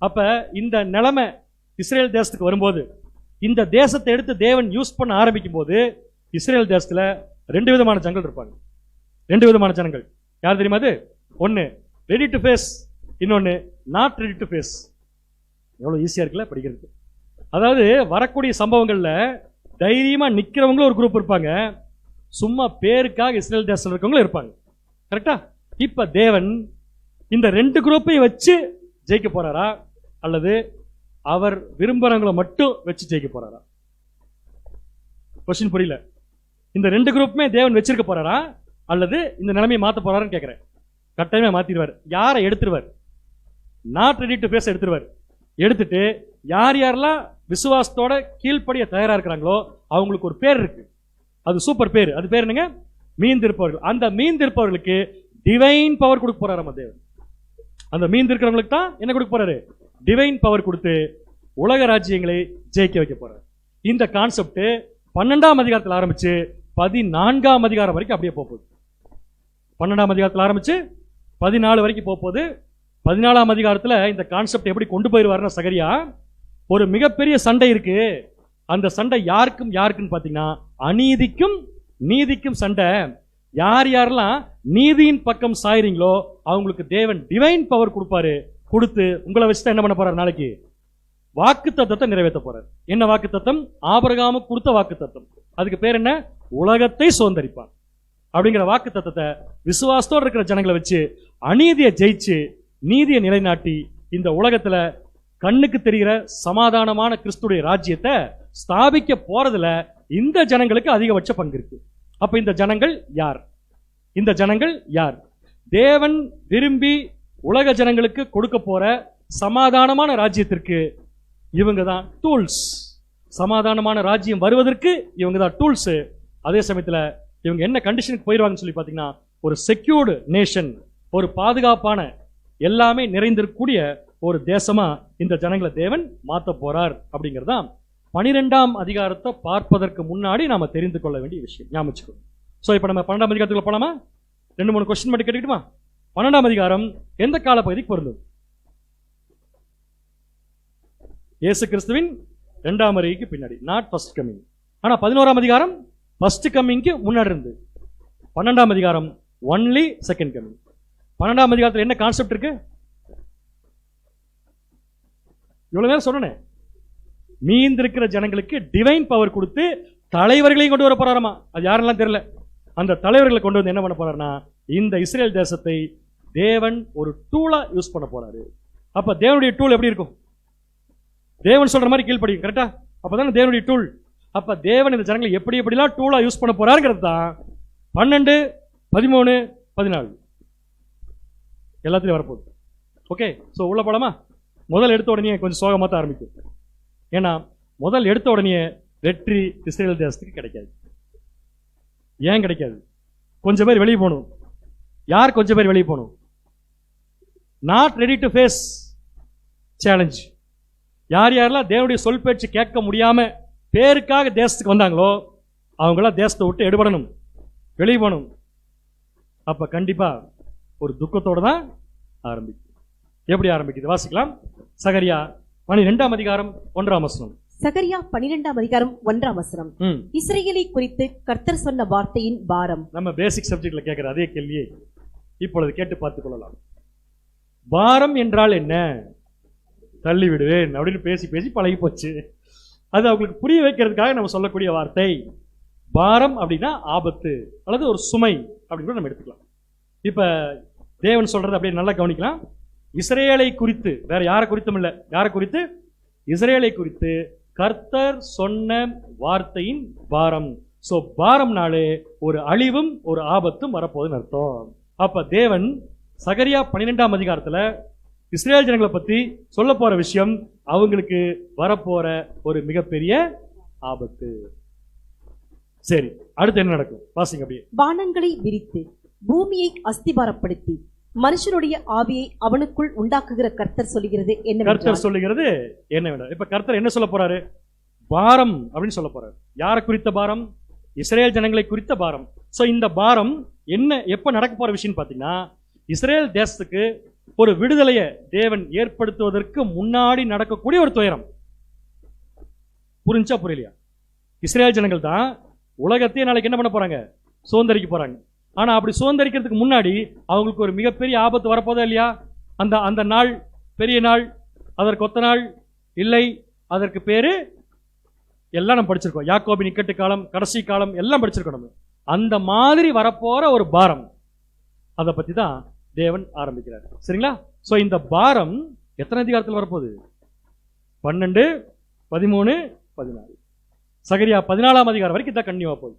அப்ப இந்த நிலைமை இஸ்ரேல் தேசத்துக்கு வரும்போது, இந்த தேசத்தை எடுத்து தேவன் யூஸ் பண்ண ஆரம்பிக்கும் போது, இஸ்ரேல் தேசத்துல 2 விதமான ஜனங்கள் இருப்பாங்க. 2 விதமான ஜனங்கள். யார் தெரியுமா அது? ஒன்னு ரெடி டு ஃபேஸ், இன்னொன்னு நாட் ரெடி டு ஃபேஸ். எவ்வளவு ஈஸியா இருக்குல்ல படிக்கிறதுக்கு. அதாவது வரக்கூடிய சம்பவங்கள்ல தைரியமா நிக்கிறவங்களும் ஒரு குரூப் இருப்பாங்க, சும்மா பேருக்காக இஸ்ரேல் தேசத்தில் இருக்கவங்களும் இருப்பாங்க. கரெக்டா? இப்ப தேவன் இந்த 2 குரூப்பையும் வச்சு ஜெயிக்க போறாரா, அல்லது அவர் விரும்புறவங்களை மட்டும் வச்சு ஜெயிக்க போறாரா? கொஸ்டின் புரியல. இந்த 2 குரூப்புமே தேவன் வச்சிருக்க போறாரா, அல்லது இந்த நிலைமையை மாத்த போறாருன்னு கேட்கிறேன். கட்டாயமா மாத்திடுவார். யாரை எடுத்துருவார்? நாட் ரெடி டு ஃபேஸ் எடுத்துருவார். எடுத்துட்டு யார் யாரெல்லாம் விசுவாசத்தோட கீழ்ப்படிய தயாரா இருக்கிறாங்களோ அவங்களுக்கு ஒரு பேர் இருக்கு. அது சூப்பர் பேர். அது பேர் என்னங்க? மீந்திருப்பவர்கள். அந்த மீந்திருப்பவர்களுக்கு டிவைன் பவர் கொடுக்க போறாராம் தேவன். அந்த மீந்திருக்கிறவங்களுக்கு தான் என்ன கொடுக்க போறாரு? டிவைன் பவர் கொடுத்து உலக ராஜ்யங்களை ஜெயிக்க வைக்க போறாரு. இந்த கான்செப்ட் 12ஆம் அதிகாரத்தில் ஆரம்பிச்சு 14ஆம் அதிகாரம் வரைக்கும் அப்படியே போகுது. 12ஆம் அதிகாரத்தில் ஆரம்பிச்சு 14 வரைக்கும் போகுது. 14ஆம் அதிகாரத்தில் இந்த கான்செப்ட் எப்படி கொண்டு போயிருவாருன்னா, சகரியா ஒரு மிகப்பெரிய சண்டை இருக்கு. அந்த சண்டை யாருக்குன்னு பாத்தீங்கன்னா அநீதிக்கும் நீதிக்கும் சண்டை. யார் யாரெல்லாம் நீதியின் பக்கம் சாயிறீங்களோ அவங்களுக்கு தேவன் டிவைன் பவர் கொடுப்பாரு. கொடுத்து உங்களை வச்சுதான் என்ன பண்ண போறாரு? நாளைக்கு வாக்கு தத்தத்தை நிறைவேற்ற போறாரு. என்ன வாக்கு தத்தம்? ஆபிரகாமுக்கு கொடுத்த வாக்கு தத்தம். அதுக்கு பேர் என்ன? உலகத்தை சுதந்தரிப்பான் அப்படிங்கிற வாக்கு தத்தத்தை விசுவாசத்தோடு இருக்கிற ஜனங்களை வச்சு அநீதியை ஜெயிச்சு நீதியை நிலைநாட்டி இந்த உலகத்துல கண்ணுக்கு தெரிகிற சமாதானமான கிறிஸ்துடைய ராஜ்யத்தை ஸ்தாபிக்க போறதுல இந்த ஜனங்களுக்கு அதிகபட்ச பங்கு இருக்கு. அப்ப இந்த ஜனங்கள் யார்? இந்த ஜனங்கள் யார்? தேவன் விரும்பி உலக ஜனங்களுக்கு கொடுக்க போற சமாதானமான ராஜ்யத்திற்கு இவங்க தான் டூல்ஸ். சமாதானமான ராஜ்யம் வருவதற்கு இவங்க தான் டூல்ஸ். அதே சமயத்துல இவங்க என்ன கண்டிஷனுக்கு போயிடுவாங்கன்னு சொல்லி பாத்தீங்கன்னா, ஒரு செக்யூர்டு நேஷன், ஒரு பாதுகாப்பான எல்லாமே நிறைந்திருக்கக்கூடிய ஒரு தேசமா இந்த ஜனங்களை தேவன் மாத்த போறார். அப்படிங்கிறதா 12ஆம் அதிகாரத்தை பார்ப்பதற்கு முன்னாடி நாம தெரிந்து கொள்ள வேண்டிய விஷயம். ஞாபகம். சோ இப்ப நம்ம 12ஆம் அதிகாரத்துக்குள்ள போலாமா? 2-3 கொஸ்டின் மட்டும் கேட்டுக்கிட்டுமா? 12ஆம் அதிகாரம் எந்த காலப்பகுதிக்கு பொருந்தும்? இயேசு கிறிஸ்துவின் 2ஆம் வருகைக்கு பின்னாடி, நாட் ஃபர்ஸ்ட் கமிங். ஆனா 11ஆம் அதிகாரம் ஃபர்ஸ்ட் கமிங்க்கு முன்னாடி இருந்து. 12ஆம் அதிகாரம் ஒன்லி செகண்ட் கமிங். 12ஆம் அதிகாரத்தில் என்ன கான்செப்ட் இருக்கு? இவ்வளவு நேரம் சொன்னேன், மீந்திருக்கிற ஜனங்களுக்கு டிவைன் பவர் கொடுத்து தலைவர்களையும் கொண்டு வர போறாராமா. அது யாரெல்லாம் தெரியல. அந்த தலைவர்களை கொண்டு வந்து என்ன பண்ண போறாருன்னா, இந்த இஸ்ரேல் தேசத்தை தேவன் ஒரு டூலா யூஸ் பண்ண போறாரு. அப்ப தேவனுடைய டூல் எப்படி இருக்கும்? தேவன் சொல்ற மாதிரி கீழ்ப்படியும். கரெக்டா? அப்பதானே தேவனுடைய டூல். அப்ப தேவன் இந்த ஜனங்களை எப்படி எப்படிலாம் டூலா யூஸ் பண்ண போறாருங்கிறது தான் 12, 13, 14 எல்லாத்திலையும் வரப்போகுது. ஓகே, சோ உள்ள போலாமா? முதல் எடுத்த உடனே கொஞ்சம் சோகமா தான் ஆரம்பிக்கும். ஏன்னா முதல் எடுத்த உடனே வெற்றி இஸ்ரேல் தேசத்துக்கு கிடைக்காது. ஏன் கிடைக்காது? கொஞ்சம் பேர் வெளியே போகணும். யார் கொஞ்சம் பேர் வெளியே போகணும்? Not ready to face challenge. யார் யாரெல்லாம் தேவனுடைய சொல் பேச்சு கேட்க முடியாம பேருக்காக தேசத்துக்கு வந்தாங்களோ அவங்களாம் தேசத்தை விட்டு எடுபடணும், வெளியே போகணும். அப்ப கண்டிப்பா ஒரு துக்கத்தோட தான் ஆரம்பிக்கும். எப்படி ஆரம்பிக்குது? வாசிக்கலாம். சகரியா 12ஆம் அதிகாரம் 1ஆம் வசனம். சகரியா 12ஆம் அதிகாரம் 1ஆம் வசனம். இஸ்ரவேலை குறித்து கர்த்தர் சொன்ன வார்த்தையின் பாரம். நம்ம பேசிக் சப்ஜெக்ட்ல கேட்கிற அதே கேள்வியை இப்பொழுது கேட்டு பார்த்துக் கொள்ளலாம். பாரம் என்றால் என்ன? தள்ளி விடுவேன் அப்படின்னு பேசி பேசி பழகி போச்சு. அது அவங்களுக்கு புரிய வைக்கிறதுக்காக நம்ம சொல்லக்கூடிய வார்த்தை. பாரம் அப்படின்னா ஆபத்து அல்லது ஒரு சுமை அப்படின்னு நம்ம எடுத்துக்கலாம். இப்ப தேவன் சொல்றது அப்படியே நல்லா கவனிக்கலாம். இஸ்ரேலை குறித்து, வேற யாரை குறித்தும் இல்ல, யாரை குறித்து? இஸ்ரேலை குறித்து கர்த்தர் சொன்ன வார்த்தையின் பாரம். சோ பாரம்னாலே ஒரு அழிவும் ஒரு ஆபத்தும் வரப்போகுதுன்னு அர்த்தம். அப்ப தேவன் சகரியா 12ஆம் அதிகாரத்துல இஸ்ரேல் ஜனங்களை பத்தி சொல்ல போற விஷயம் அவங்களுக்கு வரப்போற ஒரு மிகப்பெரிய ஆபத்து. சரி, அடுத்து என்ன நடக்கும் வாசிங்க அப்படியே. வானங்களை விரித்து பூமியை அஸ்திபாரப்படுத்தி மனுஷனுடைய ஆவியை அவனுக்குள் உண்டாக்குகிற கர்த்தர் சொல்லுகிறது என்ன? கர்த்தர் சொல்லுகிறது என்ன? இப்ப கர்த்தர் என்ன சொல்ல போறாரு? பாரம் அப்படின்னு சொல்ல போறாரு. யாரை குறித்த பாரம்? இஸ்ரேல் ஜனங்களை குறித்த பாரம். சோ இந்த பாரம் என்ன, எப்ப நடக்க போற விஷயம் பாத்தீங்கன்னா, இஸ்ரேல் தேசத்துக்கு ஒரு விடுதலையை தேவன் ஏற்படுத்துவதற்கு முன்னாடி நடக்கக்கூடிய ஒரு துயரம். புரிஞ்சா புரியலையா? இஸ்ரேல் ஜனங்கள் தான் உலகத்தையே நாளைக்கு என்ன பண்ண போறாங்க? சுதந்திரிக்க போறாங்க. ஆனா அப்படி சுதந்திரிக்கிறதுக்கு முன்னாடி அவங்களுக்கு ஒரு மிகப்பெரிய ஆபத்து வரப்போதா இல்லையா? அந்த அந்த நாள் பெரிய நாள், அதற்கு ஒத்த நாள் இல்லை, அதற்கு பேரு எல்லாம் நம்ம படிச்சிருக்கோம். யாக்கோபின் இக்கட்டு காலம், கடைசி காலம் எல்லாம் படிச்சிருக்கோம் நம்ம. அந்த மாதிரி வரப்போற ஒரு பாரம், அதை பத்தி தான் தேவன் ஆரம்பிக்கிறார். சரிங்களா? சோ இந்த பாரம் எத்தனை அதிகாரத்தில் வரப்போகுது? 12, 13, 14. சகரியா 14ஆம் அதிகாரம் வரைக்கும் தான் கண்டினியூவா போகுது.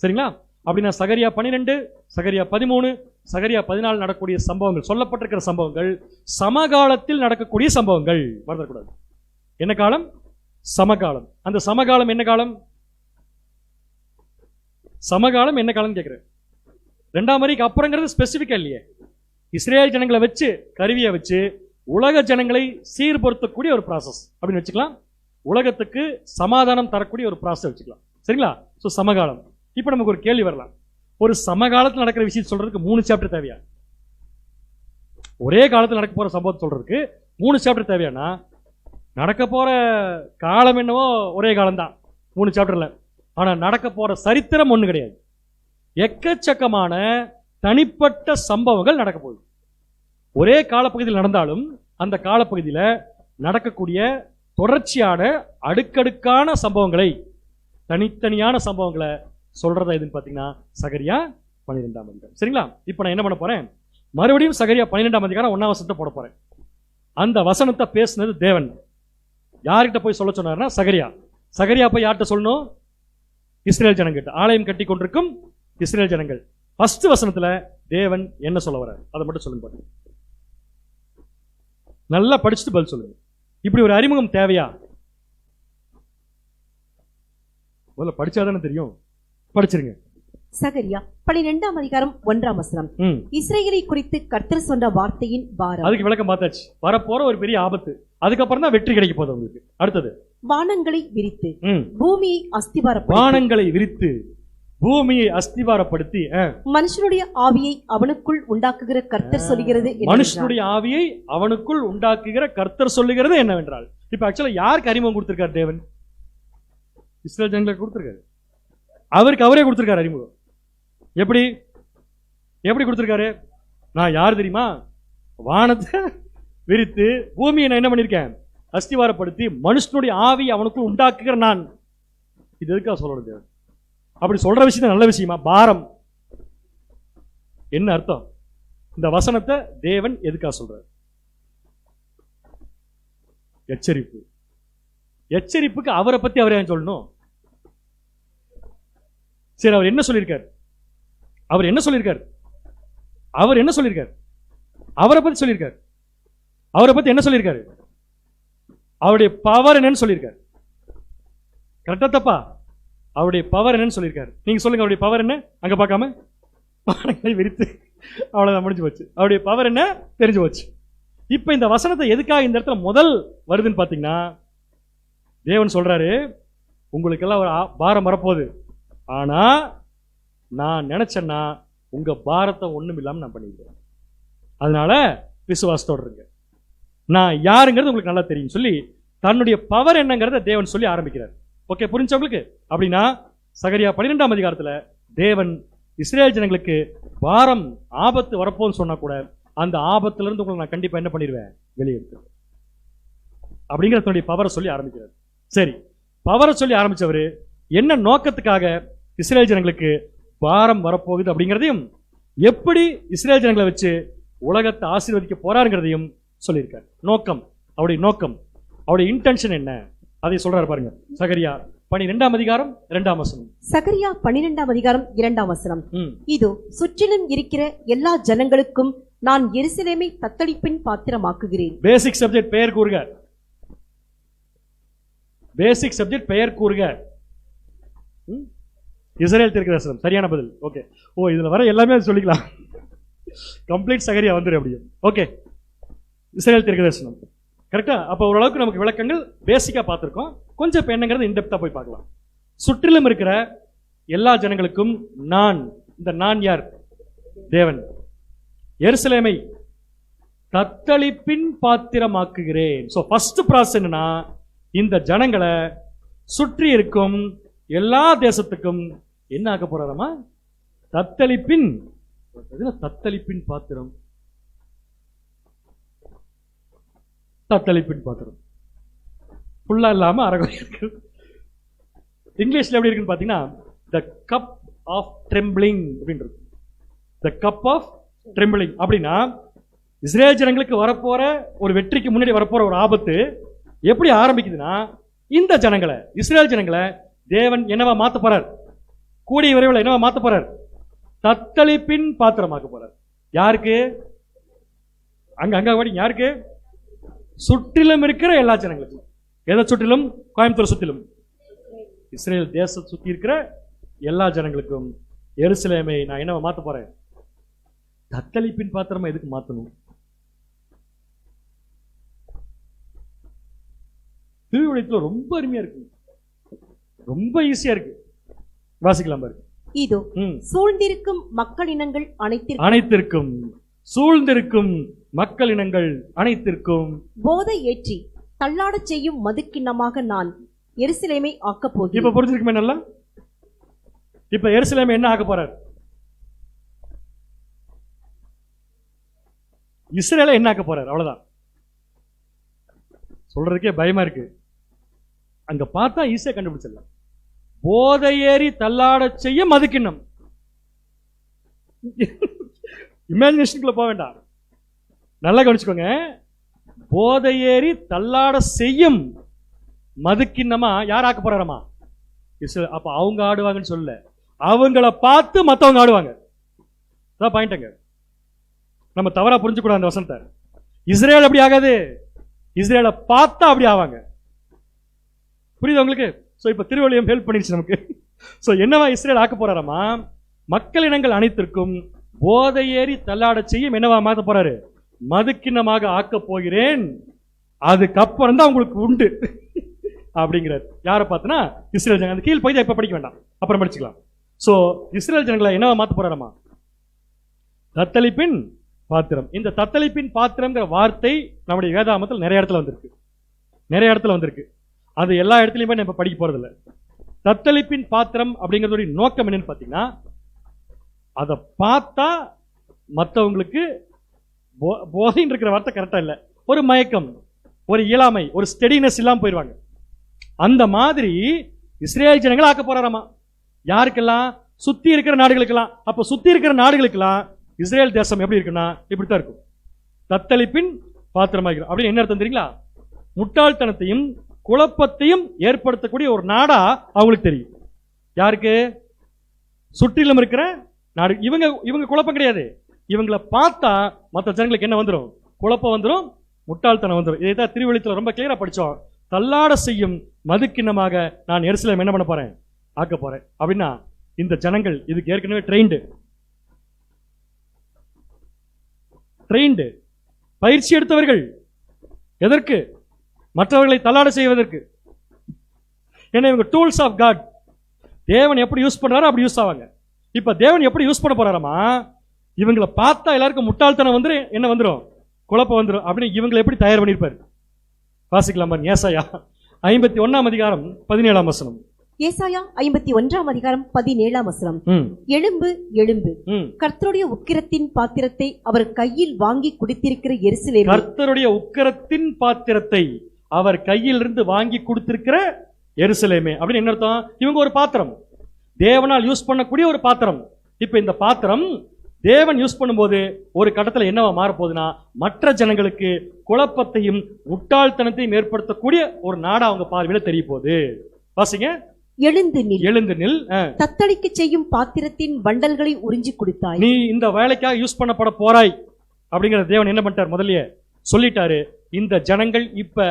சரிங்களா? அப்படின்னா சகரியா 12, சகரியா 13, சகரியா 14 நடக்கக்கூடிய சம்பவங்கள், சொல்லப்பட்டிருக்கிற சம்பவங்கள் சமகாலத்தில் நடக்கக்கூடிய சம்பவங்கள். மறந்துடக்கூடாது. என்ன காலம்? சமகாலம். அந்த சமகாலம் என்ன காலம்? சமகாலம் என்ன காலம் கேட்கிறேன். 2ஆம் வரைக்கும் அப்புறங்கிறது ஸ்பெசிபிக்கா இல்லையே. இஸ்ரேல் ஜனங்களை வச்சு, கருவியை வச்சு உலக ஜனங்களை சீர்படுத்தக்கூடிய ஒரு ப்ராசஸ் அப்படின்னு வச்சுக்கலாம். உலகத்துக்கு சமாதானம் தரக்கூடிய ஒரு ப்ராசஸ் வச்சுக்கலாம். சரிங்களா? சோ சமகாலம். இப்ப நமக்கு ஒரு கேள்வி வரலாம். ஒரு சமகாலத்தில் நடக்கிற விஷயம் சொல்றதுக்கு 3 சாப்டர் தேவையா? ஒரே காலத்தில் நடக்க போற சம்பவத்தை சொல்றதுக்கு 3 சாப்டர் தேவையானா, நடக்க போற காலம் என்னவோ ஒரே காலம் தான் 3 சாப்டர்ல. ஆனா நடக்க போற சரித்திரம் ஒண்ணு கிடையாது. எக்கச்சக்கமான தனிப்பட்ட சம்பவங்கள் நடக்க போகுது. ஒரே காலப்பகுதியில் நடந்தாலும் அந்த காலப்பகுதியில் நடக்கக்கூடிய தொடர்ச்சியான அடுக்கடுக்கான சம்பவங்களை, தனித்தனியான சம்பவங்களை சொல்றதா எதுன்னு பாத்தீங்கன்னா சகரியா 12ஆம் அதிகாரம். சரிங்களா? இப்ப நான் என்ன பண்ண போறேன், மறுபடியும் சகரியா 12ஆம் அதிகாரம் 1ஆம் வசனத்தை போட போறேன். அந்த வசனத்தை பேசுனது தேவன் யார்கிட்ட போய் சொல்ல சொன்னார்னா சகரியா. சகரியா போய் யார்கிட்ட சொல்லணும்? இஸ்ரேல் ஜனங்கிட்ட. ஆலயம் கட்டி கொண்டிருக்கும் இஸ்ரேல் ஜனங்கள். ஃபர்ஸ்ட் வசனத்துல தேவன் என்ன சொல்ல வர்றார் அதை மட்டும் சொல்லுங்க பாருங்க. நல்லா படிச்சுட்டு பதில் சொல்லுங்க. இப்படி ஒரு அறிமுகம் தேவையா? முதல்ல படிச்சாதானே தெரியும். படிச்சிருங்க. சகரியா 12ஆம் அதிகாரம் 1ஆம் வசனம். இஸ்ரவேலை குறித்து கர்த்தர் சொன்ன வார்த்தையின் பாரம். அதுக்கு விளக்கம் பார்த்தாச்சு. வரப்போற ஒரு பெரிய ஆபத்து, அதுக்கப்புறம் தான் வெற்றி கிடைக்க போகுது உங்களுக்கு. அடுத்தது வானங்களை விரித்து பூமியை அஸ்திபாரப்படுத்தி, வானங்களை விரித்து பூமியை அஸ்திபாரப்படுத்தி மனுஷனுடைய ஆவியை அவனுக்குள் உண்டாக்குகிற கர்த்தர் சொல்லுகிறது. மனுஷனுடைய ஆவியை அவனுக்குள் உண்டாக்குகிற கர்த்தர் சொல்லுகிறது என்னவென்றால், இப்ப ஆக்சுவலா யாருக்கு அறிமுகம் கொடுத்திருக்காரு தேவன்? இஸ்ரேல் ஜனங்களுக்கு கொடுத்திருக்காரு. அவருக்கு அவரே கொடுத்திருக்காரு அறிமுகம். எப்படி எப்படி கொடுத்திருக்காரு? நான் யார் தெரியுமா? வானத்தை விரித்து பூமியை நான் என்ன பண்ணிருக்கேன்? அஸ்திவாரப்படுத்தி மனுஷனுடைய ஆவி அவனுக்குள் உண்டாக்குகிற நான். இது எதுக்காக சொல்லணும் தேவன்? அப்படி சொல்ற விஷயம் நல்ல விஷயமா? பாரம் என்ன அர்த்தம்? இந்த வசனத்தை தேவன் எதுக்காக சொல்றார்? எச்சரிப்பு. எச்சரிப்புக்கு அவரை பத்தி அவரே சொல்லணும். சரி, அவர் என்ன சொல்லியிருக்கார்? அவர் என்ன சொல்லியிருக்கார்? அவர் என்ன சொல்லியிருக்கார்? அவரை பத்தி சொல்லியிருக்கார். அவரை பத்தி என்ன சொல்லியிருக்காரு? அவருடைய பவர் என்னன்னு சொல்லியிருக்காரு. கரெக்டா தப்பா? அவருடைய பவர் என்னன்னு சொல்லியிருக்காரு. நீங்க சொல்லுங்க, அவருடைய பவர் என்ன? அங்க பார்க்காம வானங்களை விரித்து, அவ்வளவுதான், முடிஞ்சு போச்சு. அவருடைய பவர் என்ன தெரிஞ்சு போச்சு. இப்ப இந்த வசனத்தை எதுக்காக இந்த இடத்துல முதல் வருதுன்னு பாத்தீங்கன்னா, தேவன் சொல்றாரு, உங்களுக்கு எல்லாம் ஒரு பாரம் வரப்போகுது. ஆனா நான் நினைச்சேன்னா உங்க பாரத்தை ஒண்ணும் இல்லாம நான் பண்ணிக்கிறேன். அதனால விசுவாசத்தோடு இருங்க. நான் யாருங்கிறது உங்களுக்கு நல்லா தெரியும் சொல்லி தன்னுடைய பவர் என்னங்கிறத தேவன் சொல்லி ஆரம்பிக்கிறார். ஓகே, புரிஞ்சவங்களுக்கு? அப்படின்னா சகரியா 12ஆம் அதிகாரத்துல தேவன் இஸ்ரேல் ஜனங்களுக்கு பாரம், ஆபத்து வரப்போன்னு சொன்னா கூட அந்த ஆபத்துல இருந்து உங்களை நான் கண்டிப்பா என்ன பண்ணிடுவேன்? வெளியெடுத்து அப்படிங்கிற தன்னுடைய பவரை சொல்லி ஆரம்பிக்கிறார். சரி, பவரை சொல்லி ஆரம்பிச்சவரு என்ன நோக்கத்துக்காக இஸ்ரேல் ஜனங்களுக்கு பாரம் வரப்போகுது அப்படிங்கிறதையும், எப்படி இஸ்ரேல் ஜனங்களை வச்சு உலகத்தை ஆசீர்வதிக்க போறாருங்கிறதையும் சொல்லியிருக்கார். நோக்கம், அவருடைய நோக்கம், அவருடைய இன்டென்ஷன் என்ன, அதை சொல்றாரு பாருங்க. சகரியா 12ஆம் அதிகாரம் 2ஆம் வசனம். சகரியா 12ஆம் அதிகாரம் 2ஆம் வசனம். இதோ சுற்றிலும் இருக்கிற எல்லா ஜனங்களுக்கும் நான் எருசலேமை தத்தளிப்பின் பாத்திரமாக்குகிறேன். பேசிக் சப்ஜெக்ட் பெயர் கூறுக. பேசிக் சப்ஜெக்ட் பெயர் கூறுக. இஸ்ரவேல் தீர்க்கதரிசனம் சரியான பதில். ஓகே. இதுல வர எல்லாமே சொல்லிக்கலாம். கம்ப்ளீட் சகரியா வந்துரு அப்படியே. ஓகே. இஸ்ரவேல் தீர்க்கதரிசனம் கரெக்டா? அப்ப ஓரளவுக்கு நமக்கு விளக்கங்கள் பேசிக்கா பார்த்திருக்கோம். கொஞ்சம் இப்ப என்னங்கிறது இன்டெப்தா போய் பார்க்கலாம். சுற்றிலும் இருக்கிற எல்லா ஜனங்களுக்கும் நான், இந்த நான் யார்? தேவன். எருசலேமை தத்தளிப்பின் பாத்திரமாக்குகிறேன். சோ ஃபர்ஸ்ட் ப்ராசஸ் என்னன்னா, இந்த ஜனங்களை சுற்றி இருக்கும் எல்லா தேசத்துக்கும் என்ன ஆக்க போறாராமா? தத்தளிப்பின் பாத்திரம். தத்தளிப்பின் பாத்திரம் ஃபுல்லா இல்லாம அரைகுறை இருக்கு. இங்கிலீஷ்ல எப்படி இருக்குன்னு பாத்தீங்கன்னா, த கப் ஆஃப் ட்ரெம்பிளிங் அப்படின்னு இருக்கு. த கப் ஆஃப் ட்ரெம்பிளிங் அப்படின்னா, இஸ்ரேல் ஜனங்களுக்கு வரப்போற ஒரு வெற்றிக்கு முன்னாடி வரப்போற ஒரு ஆபத்து எப்படி ஆரம்பிக்குதுன்னா, இந்த ஜனங்களை, இஸ்ரேல் ஜனங்களை தேவன் என்னவா மாத்த போறார்? கூடிய விரைவில் என்னவா மாத்த போறார்? தத்தளிப்பின் பாத்திரமாக்க போறார். யாருக்கு? அங்க யாருக்கு? சுற்றிலும் இருக்கிற எல்லா ஜனங்களுக்கும். எதை சுற்றிலும்? கோயம்புத்தூர் சுற்றிலும், இஸ்ரேல் தேசம் சுத்தி இருக்கிற எல்லா ஜனங்களுக்கும் எருசலேமை நான் என்னவா மாத்த போறேன்? தத்தளிப்பின் பாத்திரமா எதுக்கு மாத்தணும்? திருவிழித்துல ரொம்ப அருமையா இருக்கு, ரொம்ப ஈஸியா இருக்கு. வாசிக்கலாம் பாருங்க. இதோ சூழ்ந்திருக்கும் மக்கள் இனங்கள் அனைத்திற்கும் சூழ்ந்திருக்கும் மக்கள் இனங்கள் அனைத்திற்கும் போதை ஏற்றி தள்ளாட செய்யும் மதுக்கிண்ணமாக நான் எருசலேமை ஆக்க போகிறேன். இப்ப புரிஞ்சிருக்குமே நல்லா? இப்ப எருசலேமை என்ன ஆக்க போறார்? இஸ்ரேலை என்ன ஆக்க போறார்? அவ்வளவுதான். சொல்றதுக்கே பயமா இருக்கு. அங்க பார்த்தா ஈஸியா கண்டுபிடிச்சிடலாம். போதையேறி தள்ளாட செய்ய மதுக்கிண்ணம். இமேஜினேஷனுக்குள்ள போக வேண்டாம், நல்லா கவனிச்சுக்கோங்க. போதையேறி தள்ளாட செய்யும் மதுக்கிண்ணமா யார் ஆக்க போறாரமா? அப்ப அவங்க ஆடுவாங்கன்னு சொல்ல, அவங்கள பார்த்து மத்தவங்க ஆடுவாங்க. அதான் பாயிண்ட்ங்க. நம்ம தவறா புரிஞ்சுக்கூடாது அந்த வசனத்தை. இஸ்ரேல் அப்படி ஆகாது, இஸ்ரேலை பார்த்தா அப்படி ஆவாங்க. புரியுது உங்களுக்கு? சோ இப்ப திருவள்ளியம் ஹெல்ப் பண்ணிருச்சு நமக்கு. சோ என்னவா இஸ்ரேல் ஆக்க போறாராமா? மக்கள் இனங்கள் அனைத்திற்கும் போதையேறி தள்ளாட செய்யும் என்னவா மாத்த போறாரு? மதுக்கிண்ணமாக ஆக்க போகிறேன். அதுக்கப்புறம் தான் உங்களுக்கு உண்டு அப்படிங்கிறார். யாரை பார்த்தனா? இஸ்ரேல் ஜனங்கள். அந்த கீழ் பகுதியை இப்ப படிக்க வேண்டாம், அப்புறம் படிச்சுக்கலாம். சோ இஸ்ரேல் ஜனங்களை என்னவா மாத்த போறாராமா? தத்தளிப்பின் பாத்திரம். இந்த தத்தளிப்பின் பாத்திரம்ங்கிற வார்த்தை நம்முடைய வேதாகமத்தில் நிறைய இடத்துல வந்திருக்கு. அது எல்லா இடத்துலயுமே நம்ம படிக்க போறது இல்லை. தத்தளிப்பின் பாத்திரம் அப்படிங்கறதுடைய நோக்கம் என்னன்னு பாத்தீங்கன்னா, அதை பார்த்தா மற்றவங்களுக்கு போதைன்னு இருக்கிற வார்த்தை கரெக்டா இல்ல, ஒரு மயக்கம், ஒரு இயலாமை, ஒரு ஸ்டெடினஸ் இல்லாம போயிருவாங்க. அந்த மாதிரி இஸ்ரேல் ஜனங்களை ஆக்க போறாராமா. யாருக்கெல்லாம்? சுத்தி இருக்கிற நாடுகளுக்கெல்லாம். அப்ப சுத்தி இருக்கிற நாடுகளுக்கெல்லாம் இஸ்ரேல் தேசம் எப்படி இருக்குன்னா இப்படித்தான் இருக்கும். தத்தளிப்பின் பாத்திரமாகிறோம் அப்படின்னு என்ன அர்த்தம் தெரியுங்களா? முட்டாள்தனத்தையும் குழப்பத்தையும் ஏற்படுத்தக்கூடிய ஒரு நாடா அவங்களுக்கு தெரியும். யாருக்கு? சுற்றிலும் இருக்கிற நாடு. இவங்க குழப்பம் கிடையாது. இவங்களை பார்த்தா மற்ற ஜனங்களுக்கு என்ன வந்துடும்? குழப்பம் வந்துடும், முட்டாள்தனம் வந்துடும். இதைத்தான் திருவெளித்துல ரொம்ப கிளியரா படிச்சோம். தள்ளாட செய்யும் மதுக்கிண்ணமாக நான் எருசலேம் என்ன பண்ண போறேன்? ஆக்க போறேன். அப்படின்னா இந்த ஜனங்கள் இதுக்கு ஏற்கனவே ட்ரெயின்டு, பயிற்சி எடுத்தவர்கள். எதற்கு? மற்றவர்களை தள்ளாட செய்வதற்கு. ஏன்னா இவங்க டூல்ஸ் ஆஃப் காட். தேவன் எப்படி யூஸ் பண்றாரோ அப்படி யூஸ் ஆவாங்க. இப்ப தேவன் எப்படி யூஸ் பண்ண போறாராமா? இவங்களை பார்த்தா எல்லாருக்கும் முட்டாள்தனம் வந்து என்ன வந்துடும்? குழப்பம் வந்துடும். அப்படின்னு இவங்களை எப்படி தயார் பண்ணிருப்பாரு? வாசிக்கலாம் பாருங்க. ஏசாயா 51ஆம் அதிகாரம் 17ஆம் வசனம். ஏசாயா 51ஆம் அதிகாரம் 17ஆம் வசனம். எழும்பு எழும்பு, கர்த்தருடைய உக்கிரத்தின் பாத்திரத்தை அவர் கையில் வாங்கி குடித்திருக்கிற எருசலேமே. கர்த்தருடைய உக்கிரத்தின் பாத்திரத்தை அவர் கையில் இருந்து வாங்கி கொடுத்திருக்கிற எருசலேமே அப்படின்னு என்ன அர்த்தம்? இவங்க ஒரு பாத்திரம், தேவனால் யூஸ் பண்ணக்கூடிய ஒரு பாத்திரம். இப்ப இந்த பாத்திரம் தேவன் யூஸ் பண்ணும்போது ஒரு கட்டத்தில் என்னவா மாற போகுதுன்னா, மற்ற ஜனங்களுக்கு குழப்பத்தையும் முட்டாள்தனத்தையும் ஏற்படுத்தக்கூடிய ஒரு நாடா அவங்க பார்வையில தெரிய போகுது. வாசிங்க எழுந்து நில், எழுந்து நில். தத்தளிக்க செய்யும் பாத்திரத்தின் வண்டல்களை உறிஞ்சி குடித்தாய். நீ இந்த வேலைக்காக யூஸ் பண்ணப்பட போறாய் அப்படிங்கிற தேவன் என்ன பண்ணிட்டார்? முதல்லயே சொல்லிட்டாரு. இந்த ஜனங்கள் இப்ப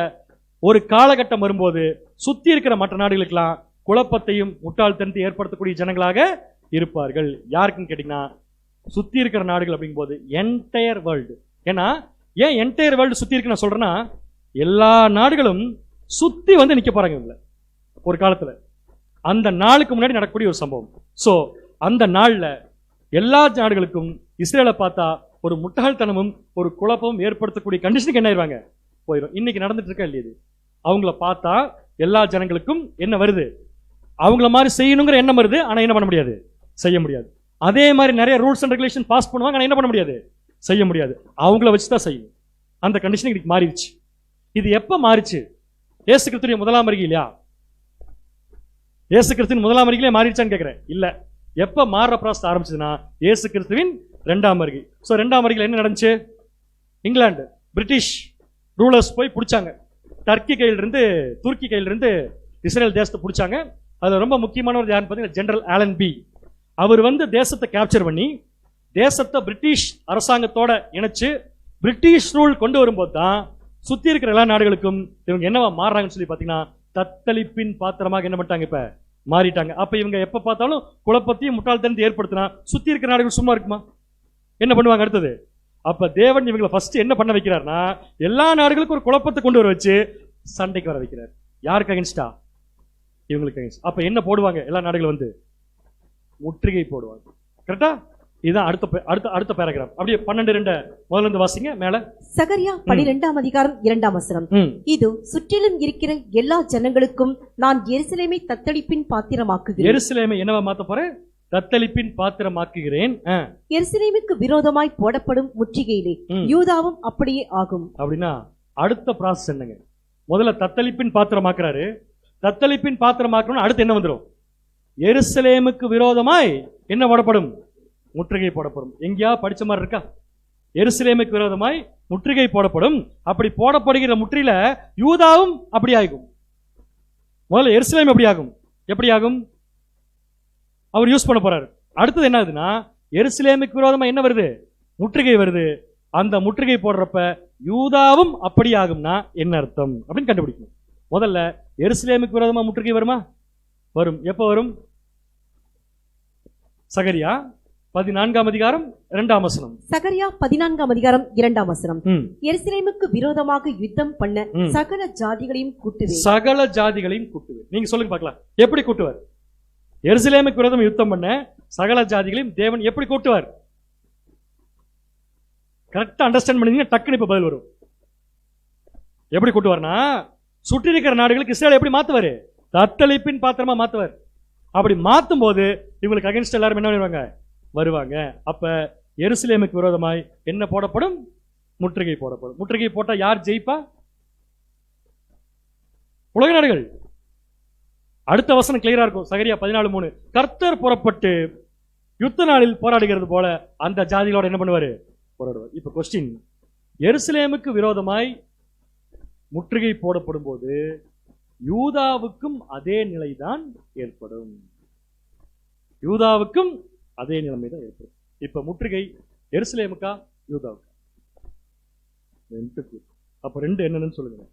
ஒரு காலகட்டம் வரும்போது சுத்தி இருக்கிற மற்ற நாடுகளுக்கெல்லாம் குழப்பத்தையும் முட்டாள்தனத்தை ஏற்படுத்தக்கூடிய ஜனங்களாக இருப்பார்கள். யாருக்குன்னு கேட்டீங்கன்னா, சுத்தி இருக்கிற நாடுகள் அப்படிங்கும் போது என்டையர் வேர்ல்டு. ஏன்னா ஏன் என்டையர் வேர்ல்டு சுத்தி இருக்கு நான் சொல்றேன்னா, எல்லா நாடுகளும் சுத்தி வந்து நிக்க போறாங்க இவங்கள ஒரு காலத்துல. அந்த நாளுக்கு முன்னாடி நடக்கக்கூடிய ஒரு சம்பவம். சோ அந்த நாள்ல எல்லா நாடுகளுக்கும் இஸ்ரேலை பார்த்தா ஒரு முட்டாள்தனமும் ஒரு குழப்பமும் ஏற்படுத்தக்கூடிய கண்டிஷனுக்கு என்ன ஆயிருவாங்க? போயிடும். இன்னைக்கு நடந்துட்டு இருக்கா இல்லையா இது? அவங்கள பார்த்தா எல்லா ஜனங்களுக்கும் என்ன வருது? அவங்கள மாதிரி செய்யணுங்கிற எண்ணம் வருது. ஆனா என்ன பண்ண முடியாது? செய்ய முடியாது. அதே மாதிரி நிறைய ரூல்ஸ் அண்ட் ரெகுலேஷன் பாஸ் பண்ணுவாங்க. ஆனா என்ன பண்ண முடியாது? செய்ய முடியாது. அவங்கள வச்சுதான் செய்யணும். அந்த கண்டிஷன் இன்னைக்கு மாறிடுச்சு. இது எப்ப மாறிச்சு? இயேசு கிறிஸ்துவின் முதலாம் வருகை இல்லையா? இயேசு கிறிஸ்துவின் முதலாம் வருகையிலே மாறிடுச்சான்னு கேட்கிறேன். இல்ல. எப்ப மாறுற ப்ராசஸ் ஆரம்பிச்சதுன்னா இயேசு கிறிஸ்துவின் இரண்டாம் வருகை. சோ இரண்டாம் வருகையில் என்ன நடந்துச்சு? இங்கிலாந்து பிரிட்டிஷ் ரூலர்ஸ் போய் பிடிச்சாங்க. டர்க்கி கையிலிருந்து துருக்கி கையிலிருந்து இஸ்ரேல் தேசத்தை பிடிச்சாங்க. அதுல ரொம்ப முக்கியமானவர் யாருன்னு பார்த்தீங்கன்னா ஜெனரல் ஆலன் பி. அவர் வந்து தேசத்தை கேப்சர் பண்ணி தேசத்தை பிரிட்டிஷ் அரசாங்கத்தோட இணைச்சு பிரிட்டிஷ் ரூல் கொண்டு வரும்போது தான் சுத்தி இருக்கிற எல்லா நாடுகளுக்கும் இவங்க என்னவா மாறுறாங்கன்னு சொல்லி பாத்தீங்கன்னா தத்தளிப்பின் பாத்திரமாக என்ன பண்ணிட்டாங்க? இப்ப மாறிட்டாங்க. அப்ப இவங்க எப்ப பார்த்தாலும் குழப்பத்தையும் முட்டாள்தனத்தை ஏற்படுத்தினா சுத்தி இருக்கிற நாடுகள் சும்மா இருக்குமா? என்ன பண்ணுவாங்க அடுத்தது? அப்ப தேவன் இவங்களை ஃபர்ஸ்ட் என்ன பண்ண வைக்கிறார்னா, எல்லா நாடுகளுக்கும் ஒரு குழப்பத்தை கொண்டு வர வச்சு சண்டைக்கு வர வைக்கிறார். யாருக்கு அகென்ஸ்டா? இவங்களுக்கு அகென்ஸ்ட். அப்ப என்ன போடுவாங்க எல்லா நாடுகளும் வந்து? முற்றுகை போடுவாங்க. கரெக்டா? இதுதான் அடுத்த பேராகிராஃப். அப்படியே 12:2 முதல்ல இருந்து வாசிங்க மேல. சகரியா 12ஆம் அதிகாரம் 2ஆம் வசனம். இது சுற்றிலும் இருக்கிற எல்லா ஜனங்களுக்கும் நான் எருசலேமை தத்தளிப்பின் பாத்திரமாக்குகிறேன். எருசலேமை என்னவா மாத்த போறேன்? தத்தளிப்பின் பாத்திரமாக்குகிறேன். எருசலேமுக்கு விரோதமாய் போடப்படும் முற்றுகையிலே யூதாவும் அப்படியே ஆகும். அப்படின்னா அடுத்த ப்ராசஸ் என்னங்க? முதல்ல தத்தளிப்பின் பாத்திரமாக்குறாரு. தத்தளிப்பின் பாத்திரமாக்கணும். அடுத்து என்ன வந்துடும்? எருசலேமுக்கு விரோதமாய் என்ன போடப்படும்? முற்றுகை போடப்படும். எங்கேயா படிச்ச மாதிரி இருக்கா? எருசலேமுக்கு விரோதமாய் முற்றுகை போடப்படும். அப்படி போடப்படுகிற முற்றில யூதாவும் அப்படி ஆகும். முதல்ல எருசலேம் எப்படி ஆகும்? எப்படி ஆகும்? அவர் யூஸ் பண்ண போறாரு. அடுத்தது என்ன ஆகுதுன்னா, எருசலேமுக்கு விரோதமா என்ன வருது? முற்றுகை வருது. அந்த முற்றுகை போடுறப்ப யூதாவும் அப்படி ஆகும்னா என்ன அர்த்தம் அப்படின்னு கண்டுபிடிக்கணும். முதல்ல எருசலேமுக்கு விரோதமா முற்றுகை வருமா? வரும். எப்ப வரும்? சகரியா 14ஆம் அதிகாரம் 2ஆம் வசனம். சகரியா 14ஆம் அதிகாரம் 2ஆம் வசனம். எருசலேமுக்கு விரோதமாக யுத்தம் பண்ண சகல ஜாதிகளையும் கூட்டுவேன். சகல ஜாதிகளையும் கூட்டுவேன். நீங்க சொல்லுங்க பார்க்கலாம். எப்படி கூட்டுவார்? எருசலேமுக்கு விரோதம் யுத்தம் பண்ண சகல ஜாதிகளையும் தேவன் எப்படி கூட்டுவார்? கரெக்டா அண்டர்ஸ்டாண்ட் பண்ணீங்க, டக்குனு இப்ப பதில் வரும். எப்படி கூட்டுவார்னா, சுற்றி இருக்கிற நாடுகளுக்கு இஸ்ரேல் எப்படி மாத்துவாரு? தத்தளிப்பின் பாத்திரமா மாத்துவார். அப்படி மாத்தும் போது இவங்களுக்கு அகைன்ஸ்ட் எல்லாரும் என்ன பண்ணுவாங்க? வருவாங்க. அப்ப எருசலேமுக்கு விரோதமாய் என்ன போடப்படும்? முற்றுகை போடப்படும். முற்றுகை போட்டா யார் ஜெயிப்பா? உலக நாடுகள். அடுத்த வசனம் கிளியரா இருக்கும். சகரியா 14:3. கர்த்தர் புறப்பட்டு யுத்த நாளில் போராடுகிறது போல அந்த ஜாதிகளோட என்ன பண்ணுவாரு? போராடுவார். இப்ப கொஸ்டின், எருசலேமுக்கு விரோதமாய் முற்றுகை போடப்படும் போது யூதாவுக்கும் அதே நிலைதான் ஏற்படும். யூதாவுக்கும் அதே நிலைமை தான் ஏற்படும். இப்ப முற்றுகை எருசலேமுக்கா யூதாவுக்கா? அப்ப ரெண்டு என்னன்னு சொல்லுங்க.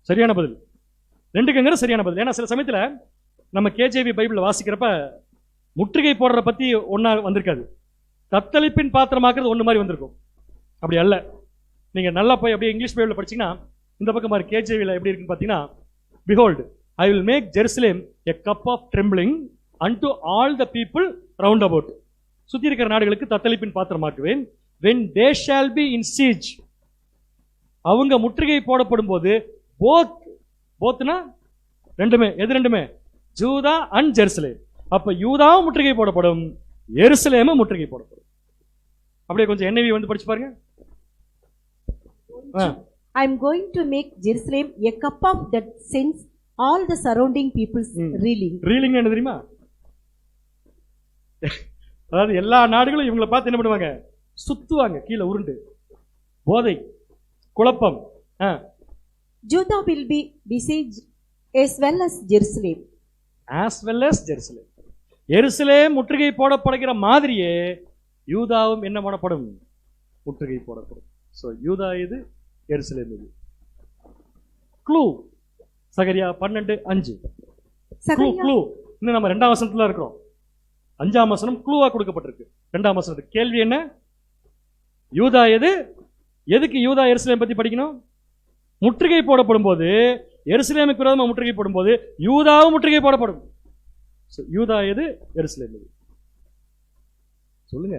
சரியான பதில் ரெண்டுக்குங்கிற சரியான பதில். ஏன்னா சில சமயத்துல நம்ம கேஜேவி பைபிள் வாசிக்கிறப்ப முற்றுகை போடுற பத்தி ஒன்னா வந்திருக்காது, தத்தளிப்பின் பாத்திரமாக்குறது ஒண்ணு மாதிரி வந்திருக்கும். அப்படி அல்ல. நீங்க நல்லா போய் அப்படியே இங்கிலீஷ் பைபிள் படிச்சீங்கன்னா இந்த பக்கம் மாதிரி கேஜேவில எப்படி இருக்குன்னு பாத்தீங்கன்னா, behold I will make Jerusalem a cup of trembling unto all the people round about. சுத்தி இருக்கிற நாடுகளுக்கு தத்தளிப்பின் பாத்திரமாக்குவேன். when they shall be in siege, அவங்க முற்றுகை போடப்படும் போது போத்னா ரெண்டுமே, எது ரெண்டுமே? Judah and Jerusalem. அப்ப யூதாவும் முற்றுகை போடப்படும், எருசலேமும் முற்றுகை போடப்படும். அப்படியே கொஞ்சம் NIV வந்து படிச்சு பாருங்க. I am going to make Jerusalem a cup of that sends all the surrounding peoples reeling. Reeling என்ன தெரியுமா? அதாவது எல்லா நாடுகளும் இவங்களை பார்த்து என்ன பண்ணுவாங்க? சுத்துவாங்க கீழே உருண்டு. போதை, குழப்பம். Judah will be besieged as well as Jerusalem. as well as Jerusalem. எருசலேம் முற்றுகை போடப்படுகிற மாதிரியே யூதாவும் என்ன பண்ணப்படும்? முற்றுகை போடப்படும். சோ யூதா இது, எருசலேம் இது. க்ளூ சகரியா 12:5. Clue clue. இன்னும் நம்ம 2ஆம் வசனத்துல இருக்கிறோம். 5ஆம் வசனம் க்ளூவா கொடுக்கப்பட்டிருக்கு. 2ஆம் வசனத்துக்கு கேள்வி என்ன? யூதா எது? எதுக்கு யூதா எருசலேம் பத்தி படிக்கணும்? முற்றுகை போடப்படும் போது, எருசலேமுக்கு விரோதமா முற்றுகை போடும்போது யூதாவும் முற்றுகை போடப்படும். யூதா எது? எருசலேம் எது? சொல்லுங்க.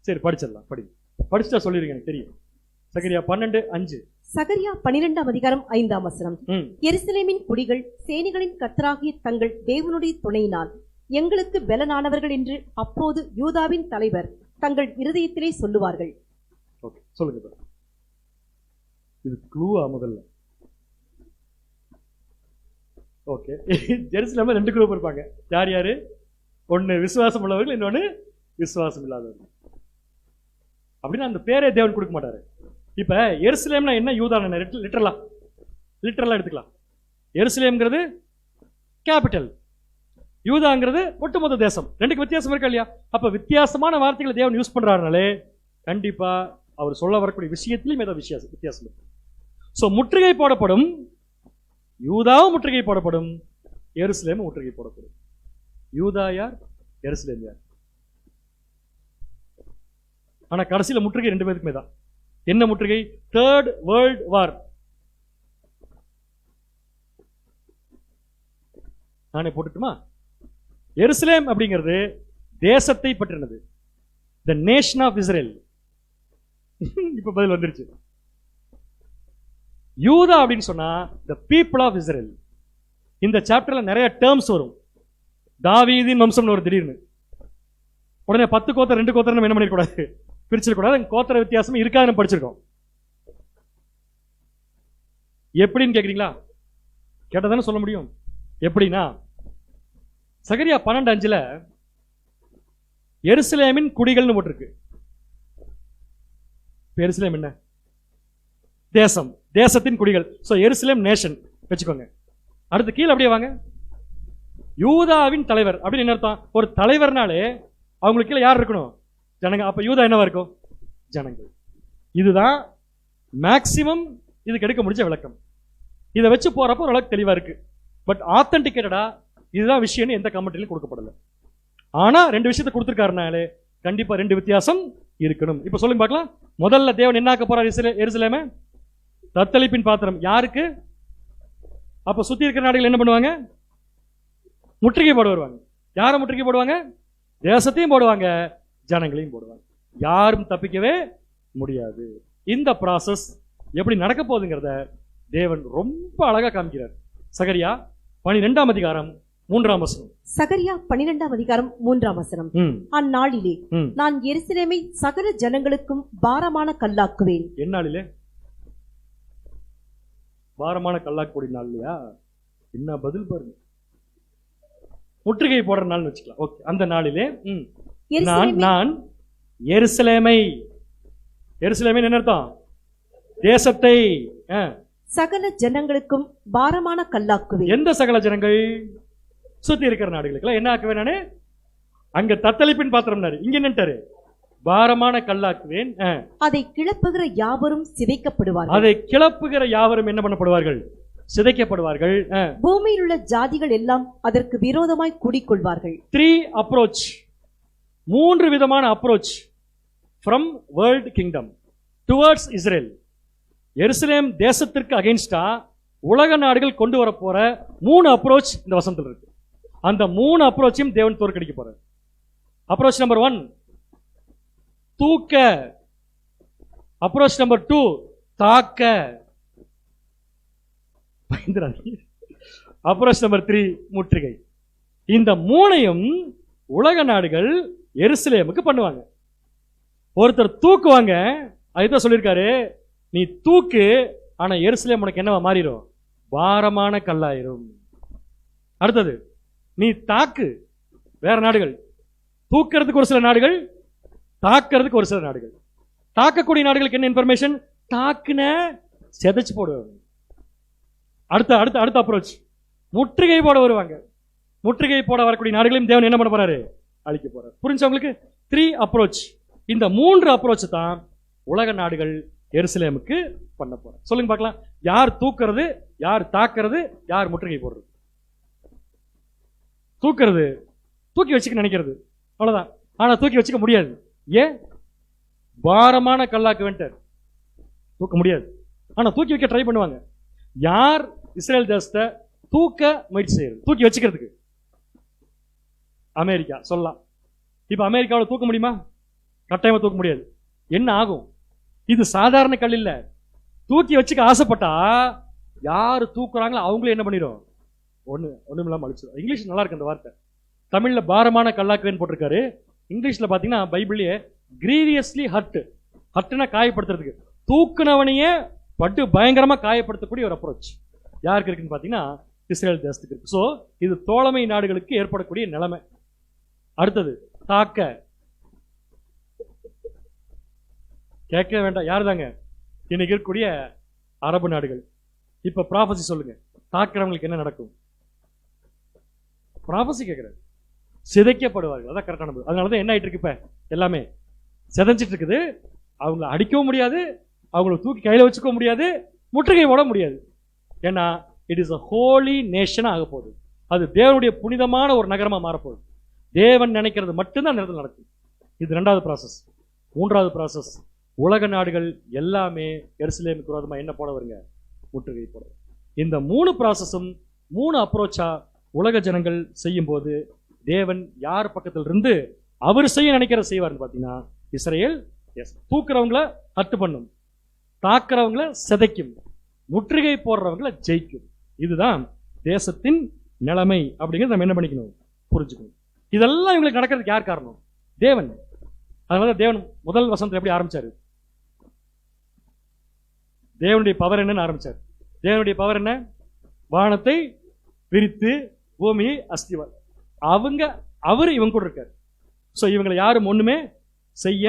சரி படிச்சிடலாம். படிச்சுட்டா சொல்லிருங்க, எனக்கு தெரியும். சகரியா 12:5. சகரியா 12ஆம் அதிகாரம் 5ஆம் வசனம். எருசலேமின் குடிகள் சேனைகளின் கர்த்தராகிய தங்கள் தேவனுடைய துணையினால் எங்களுக்கு பலனானவர்கள் என்று அப்போது யூதாவின் தலைவர் தங்கள் இருதயத்திலே சொல்லுவார்கள். ஓகே, சொல்லுங்க. இது க்ளூவா முதல்ல? ஓகே, ஜெருசலேம்ல 2 குரூப் இருப்பாங்க. யார் யாரு? ஒன்னு விசுவாசம் உள்ளவர்கள், இன்னொன்னு விசுவாசம் இல்லாதவர்கள். அப்படின்னா அந்த பேரே தேவன் கொடுக்க மாட்டாரு. இப்ப எருசலேம்னா என்ன, யூதா என்ன? லிட்டரலா எடுத்துக்கலாம். எருசலேம்ங்கிறது கேபிட்டல், யூதாங்கிறது ஒட்டுமொத்த தேசம். 2க்கு வித்தியாசம் இருக்கா இல்லையா? அப்ப வித்தியாசமான வார்த்தைகளை தேவன் யூஸ் பண்றாருனாலே கண்டிப்பா அவர் சொல்ல வரக்கூடிய விஷயத்திலும் ஏதோ வித்தியாசம் இருக்கு. சோ முற்றுகை போடப்படும், யூதாவும் முற்றுகை போடப்படும், எருசலேமும் முற்றுகை போடப்படும். யூதா யார்? எருசலேம் யார்? ஆனா கடைசியில முற்றுகை 2 பேருக்குமே தான். என்ன முற்றுகை? 3rd World War. நானே போட்டுட்டுமா? எருசலேம் அப்படிங்கிறது தேசத்தை பற்றினது, the nation of Israel. இப்ப பதில் வந்துருச்சு. யூதா அப்படின்னு சொன்னா the people of Israel. இந்த சாப்டர்ல நிறைய டேர்ம்ஸ் வரும். தாவீதின் வம்சம்னு ஒரு திடீர்னு உடனே 10 கோத்திரம் 2 கோத்திரம் என்ன பண்ணிடக்கூடாது, பிரிச்சிடக்கூடாது. கோத்திர வித்தியாசம் இருக்காதுன்னு படிச்சிருக்கோம். எப்படின்னு கேக்குறீங்களா? கேட்டதானே சொல்ல முடியும். எப்படின்னா சகரியா 12:5 எருசலேமின் குடிகள்னு போட்டிருக்கு. எருசலேம் என்ன? தேசம், தேசத்தின் குடிகள். சோ எருசலேம் நேஷன் வச்சுக்கோங்க. அடுத்து கீழே அப்படியே வாங்க. யூதாவின் தலைவர் அப்படின்னு என்ன அர்த்தம்? ஒரு தலைவர்னாலே அவங்களுக்கு கீழே யார் இருக்கணும்? ஜனங்க. அப்ப யூதா என்னவா இருக்கும்? ஜனங்கள். இதுதான் மேக்சிமம் இதுக்கு எடுக்க முடிஞ்ச விளக்கம். இதை வச்சு போறப்ப ஓரளவுக்கு தெளிவா இருக்கு. பட் ஆத்தன்டிகேட்டடா இதுதான் விஷயம் எந்த கமெண்ட்லயும் கொடுக்கப்படல. ஆனா 2 விஷயத்தை கொடுத்திருக்காருனாலே கண்டிப்பா 2 வித்தியாசம் இருக்கணும். இப்ப சொல்லுங்க பார்க்கலாம். முதல்ல தேவன் என்ன ஆக்க போறார்? எருசலேமை தத்தளிப்பின் பாத்திரம். யாருக்கு? அப்ப சுத்தி இருக்கிற நாடுகள் என்ன பண்ணுவாங்க? முற்றுகை போட வருவாங்க. யார முற்றுகை போடுவாங்க? தேசத்தையும் போடுவாங்க, ஜனங்களையும் போடுவாங்க. யாரும் தப்பிக்கவே முடியாது. இந்த ப்ராசஸ் எப்படி நடக்க போகுதுங்கிறத தேவன் ரொம்ப அழகா காமிக்கிறார். சகரியா 12ஆம் அதிகாரம் 3ஆம் வசனம். சகரியா 12ஆம் அதிகாரம் 3ஆம் வசனம். அந்நாளிலே நான் எருசலேமை சகல ஜனங்களுக்கும் பாரமான கல்லாக்குவேன். எந்நாளிலே? பாரமான கல்லாக்கூடிய நாள் இல்லையா? என்ன பதில் பாருங்க. முற்றுகை போடுற நாள் வச்சுக்கலாம். ஓகே, அந்த நாளிலே நான் எருசலேமை, எருசலேமை என்ன அர்த்தம்? தேசத்தை சகல ஜனங்களுக்கும் பாரமான கல்லாக்குவேன். எந்த சகல ஜனங்கள்? சுத்தி இருக்கிற நாடுகளுக்கு என்ன ஆக்குவேன் நானு? அங்க தத்தளிப்பின் பாத்திரம். இங்க என்னட்டாரு? பாரமான கல்லாக்குவேன். அதை கிளப்புகிற யாவரும் சிதைக்கப்படுவார்கள். அதை கிளப்புகிற யாவரும் என்ன பண்ணப்படுவார்கள்? சிதைக்கப்படுவார்கள். பூமியில் உள்ள ஜாதிகள் எல்லாம் அதற்கு விரோதமாய் கூடிக்கொள்வார்கள். 3 அப்ரோச், 3 விதமான approach from world kingdom towards Israel. எருசலேம் தேசத்திற்கு அகைன்ஸ்டா உலக நாடுகள் கொண்டு வர போற 3 அப்ரோச் இந்த வசனத்தில் இருக்கு. அந்த 3 அப்ரோச்சையும் தேவன் தோற்கடிக்க போறார். அப்ரோச் நம்பர் 1 தூக்க, அப்ரோச் நம்பர் 2 தாக்க, அப்ரோச் நம்பர் 3 முற்றுகை. இந்த 3ஐயும் உலக நாடுகள் எருசலேமுக்கு பண்ணுவாங்க. ஒருத்தர் தூக்குவாங்க, அதுதான் சொல்லியிருக்காரு, நீ தூக்கு, ஆனா எருசலேம் உனக்கு என்னவா மாறிடும்? பாரமான கல்லாயிரும். அடுத்தது நீ தாக்கு, வேற நாடுகள். தூக்கிறதுக்கு ஒரு சில நாடுகள், தாக்கிறதுக்கு ஒரு சில நாடுகள். தாக்கக்கூடிய நாடுகளுக்கு என்ன இன்ஃபர்மேஷன்? தாக்குன செதைச்சு போடுவாங்க. அடுத்த அடுத்த அடுத்த அப்ரோச், முற்றுகை போட வருவாங்க. முற்றுகை போட வரக்கூடிய நாடுகளையும் தேவன் என்ன பண்ண போறாரு? அழிக்க போறாரு. புரிஞ்சா உங்களுக்கு? 3 அப்ரோச். இந்த 3 அப்ரோச் தான் உலக நாடுகள் எருசலேமுக்கு பண்ண போறாங்க. சொல்லுங்க பார்க்கலாம், யார் தூக்குறது, யார் தாக்குறது, யார் முற்றுகை போடுறது? தூக்குறது, தூக்கி வச்சுக்க நினைக்கிறது, அவ்வளவுதான். ஆனா தூக்கி வச்சுக்க முடியாது. ஏன்? பாரமான கல்லாக்கு வேண்டார், தூக்க முடியாது. ஆனா தூக்கி வைக்க ட்ரை பண்ணுவாங்க. யார் இஸ்ரேல் தேசத்தை தூக்க முயற்சி செய்யறது, தூக்கி வச்சுக்கிறதுக்கு? அமெரிக்கா சொல்லலாம். இப்ப அமெரிக்காவில் தூக்க முடியுமா? கட்டாயமா தூக்க முடியாது. என்ன ஆகும்? இது சாதாரண கல் இல்ல. தூக்கி வச்சுக்க ஆசைப்பட்டா யாரு தூக்குறாங்களோ அவங்களே என்ன பண்ணிடும்? ஒண்ணுமில்லாம அழிச்சிடும். இங்கிலீஷ் நல்லா இருக்கு அந்த வார்த்தை. தமிழ்ல பாரமான கல்லாக்குன்னு போட்டிருக்காரு. இங்கிலீஷ்ல பாத்தீங்கன்னா பைபிள்லயே கிரீவியஸ்லி ஹர்ட், ஹர்ட்னா காயப்படுத்துறதுக்கு, தூக்குனவனையே பட்டு பயங்கரமா காயப்படுத்தக்கூடிய ஒரு அப்ரோச் யாருக்கு இருக்குன்னு பாத்தீங்கன்னா இஸ்ரேல் தேசத்துக்கு இருக்கு. சோ இது தோழமை நாடுகளுக்கு ஏற்படக்கூடிய நிலைமை. அடுத்தது தாக்க, கேட்க வேண்டாம், யாரு தாங்க? இன்னைக்கு இருக்கக்கூடிய அரபு நாடுகள். இப்ப ப்ராபசி சொல்லுங்க, தாக்குறவங்களுக்கு என்ன நடக்கும்? ப்ராபசி கேட்கிறாரு, சிதைக்கப்படுவார்கள். அதான் கரெக்டானது. அதனாலதான் என்ன ஆயிட்டு இருக்கு, இப்ப எல்லாமே சிதைஞ்சிட்டு இருக்குது. அவங்கள அடிக்கவும் முடியாது, அவங்கள தூக்கி கையில வச்சுக்க முடியாது, முற்றுகை போட முடியாது. ஏன்னா இட் இஸ் அ ஹோலி நேஷனா ஆக போகுது. அது தேவனுடைய புனிதமான ஒரு நகரமா மாறப்போகுது. தேவன் நினைக்கிறது மட்டும்தான் அந்த இடத்துல நடக்கும். இது 2வது ப்ராசஸ். 3வது ப்ராசஸ், உலக நாடுகள் எல்லாமே எருசலேமுக்கு விரோதமா என்ன போட வருங்க? முற்றுகை போட. இந்த 3 ப்ராசஸும் 3 அப்ரோச்சா உலக ஜனங்கள் செய்யும் போது தேவன் யார் பக்கத்தில் இருந்து அவர் செய்ய நினைக்கிற செய்வார்னு பாத்தீங்கன்னா இஸ்ரேல் தூக்குறவங்கள ஹட்டு பண்ணும், தாக்குறவங்கள சிதைக்கும், முற்றுகை போடுறவங்கள ஜெயிக்கும். இதுதான் தேசத்தின் நிலைமை அப்படிங்கிறது நம்ம என்ன பண்ணிக்கணும்? புரிஞ்சுக்கணும். இதெல்லாம் இவங்களுக்கு நடக்கிறதுக்கு யார் காரணம்? தேவன். அதனால தேவன் முதல் வசனத்துல எப்படி ஆரம்பிச்சாரு? தேவனுடைய பவர் என்னன்னு ஆரம்பிச்சார். தேவனுடைய பவர் என்ன? வானத்தை விரித்து பூமியை அஸ்திவார். அவரு இவங்க கூட இருக்காரு. சோ இவங்களை யாரும் ஒண்ணுமே செய்ய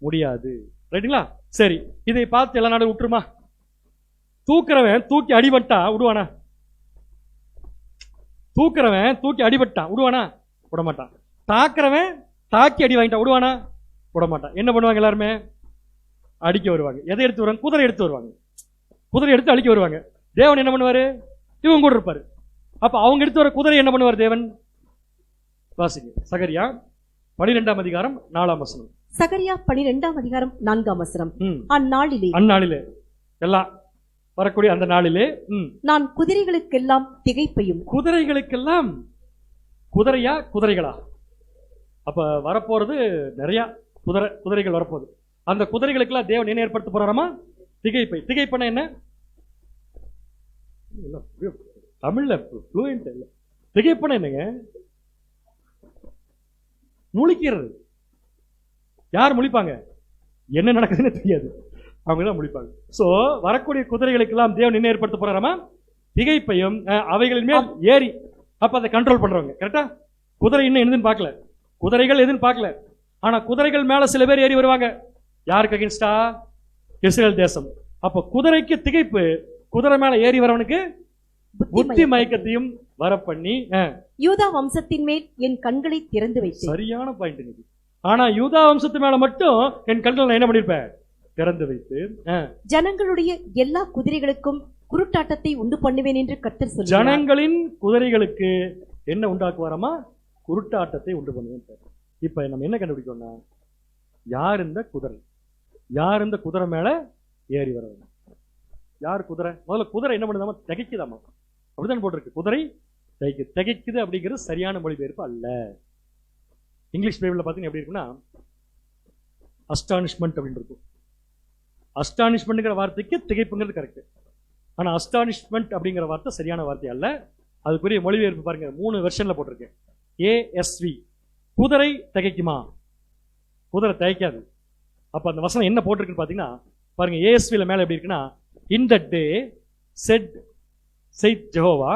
முடியாது. ரைட்டுங்களா? சரி, இதை பார்த்து எல்லா நாடும் விட்டுருமா? தூக்குறவன் தூக்கி அடிபட்டா விடுவானா? தூக்குறவன் தூக்கி அடிபட்டான் விடுவானா? விட மாட்டான். தாக்குறவன் தாக்கி அடி வாங்கிட்டா விடுவானா? விட மாட்டான். என்ன பண்ணுவாங்க? எல்லாருமே அடிக்க வருவாங்க. எதை எடுத்து வருவாங்க? குதிரை எடுத்து வருவாங்க. குதிரை எடுத்து அடிக்க வருவாங்க. தேவன் என்ன பண்ணுவாரு? இவங்க கூட இருப்பாரு. அப்ப அவங்க எடுத்து வர குதிரை என்ன பண்ணுவார் தேவன்? வாசிங்க, சகரியா 12ஆம் அதிகாரம் 4ஆம் வசனம். சகரியா 12ஆம் அதிகாரம் 4ஆம் வசனம். அந்நாளிலே எல்லாம் வரக்கூடிய அந்த நாளிலே நான் குதிரைகளுக்கெல்லாம் திகைப்பையும். குதிரைகளுக்கெல்லாம் குதிரையா குதிரைகளா? அப்ப வரப்போறது நிறைய குதிரைகள் வரப்போகுது. அந்த குதிரைகளுக்கெல்லாம் தேவன் என்ன ஏற்படுத்த போறாராமா? திகைப்பை. திகைப்பன என்ன? தமிழ்ல ஃப்ளூயன்ட் இல்ல. திகைப்பன என்னங்க? முழிக்கிறது. யார் முழிப்பாங்க? என்ன நடக்குதுன்னு தெரியாது, அவங்க தான் முழிப்பாங்க. சோ வரக்கூடிய குதிரைகளுக்கு எல்லாம் தேவன் என்ன ஏற்படுத்த போறாராமா? திகைப்பையும் அவைகளின் மேல் ஏறி. அப்ப அதை கண்ட்ரோல் பண்றவங்க. கரெக்டா? குதிரை இன்னும் என்னதுன்னு பார்க்கல, குதிரைகள் எதுன்னு பார்க்கல. ஆனா குதிரைகள் மேல சில பேர் ஏறி வருவாங்க. யாருக்கு அகேன்ஸ்டா? இஸ்ரேல் தேசம். அப்ப குதிரைக்கு திகைப்பு, குதிரை மேல ஏறி வரவனுக்கு புத்தி மயக்கத்தையும் வர பண்ணி யூதா வம்சத்தின் மேல் என் கண்களை திறந்து வைத்தேன். சரியான பாயிண்ட் இது. ஆனா யூதா வம்சத்து மேல மட்டும் என் கண்களை நான் என்ன பண்ணிருப்பேன்? திறந்து வைத்து ஜனங்களுடைய எல்லா குதிரைகளுக்கும் குருட்டாட்டத்தை உண்டு பண்ணுவேன் என்று கர்த்தர் சொல்கிறார். ஜனங்களின் குதிரைகளுக்கு என்ன உண்டாக்குவாராமா? குருட்டாட்டத்தை உண்டு பண்ணுவேன். இப்ப நம்ம என்ன கண்டுபிடிக்கணும்னா, யார் இந்த குதிரை? யார் இந்த குதிரை மேல ஏறி வரவங்க? யார் குதிரை? முதல்ல குதிரை என்ன பண்ணுதாமா? திகைக்குதாமா. அப்படிதான் போட்டிருக்கு. குதிரை திகைக்குது அப்படிங்கிறது சரியான மொழிபெயர்ப்பு அல்ல. இங்கிலீஷ் பைபிள்ல பாத்தீங்கன்னா எப்படி இருக்குன்னா அஸ்டானிஷ்மெண்ட் அப்படின்னு இருக்கும். அஸ்டானிஷ்மெண்ட்ங்கிற வார்த்தைக்கு திகைப்புங்கிறது கரெக்ட். ஆனா அஸ்டானிஷ்மெண்ட் அப்படிங்கிற வார்த்தை சரியான வார்த்தை அல்ல. அதுக்குரிய மொழிபெயர்ப்பு பாருங்க, 3 வெர்ஷன்ல போட்டிருக்கேன். ASV. குதிரை திகைக்குமா? குதிரை திகைக்காது. அப்ப அந்த வசனம் என்ன போட்டிருக்குன்னு பாத்தீங்கன்னா பாருங்க, ASVல மேல எப்படி இருக்குன்னா, in that day said Jehovah,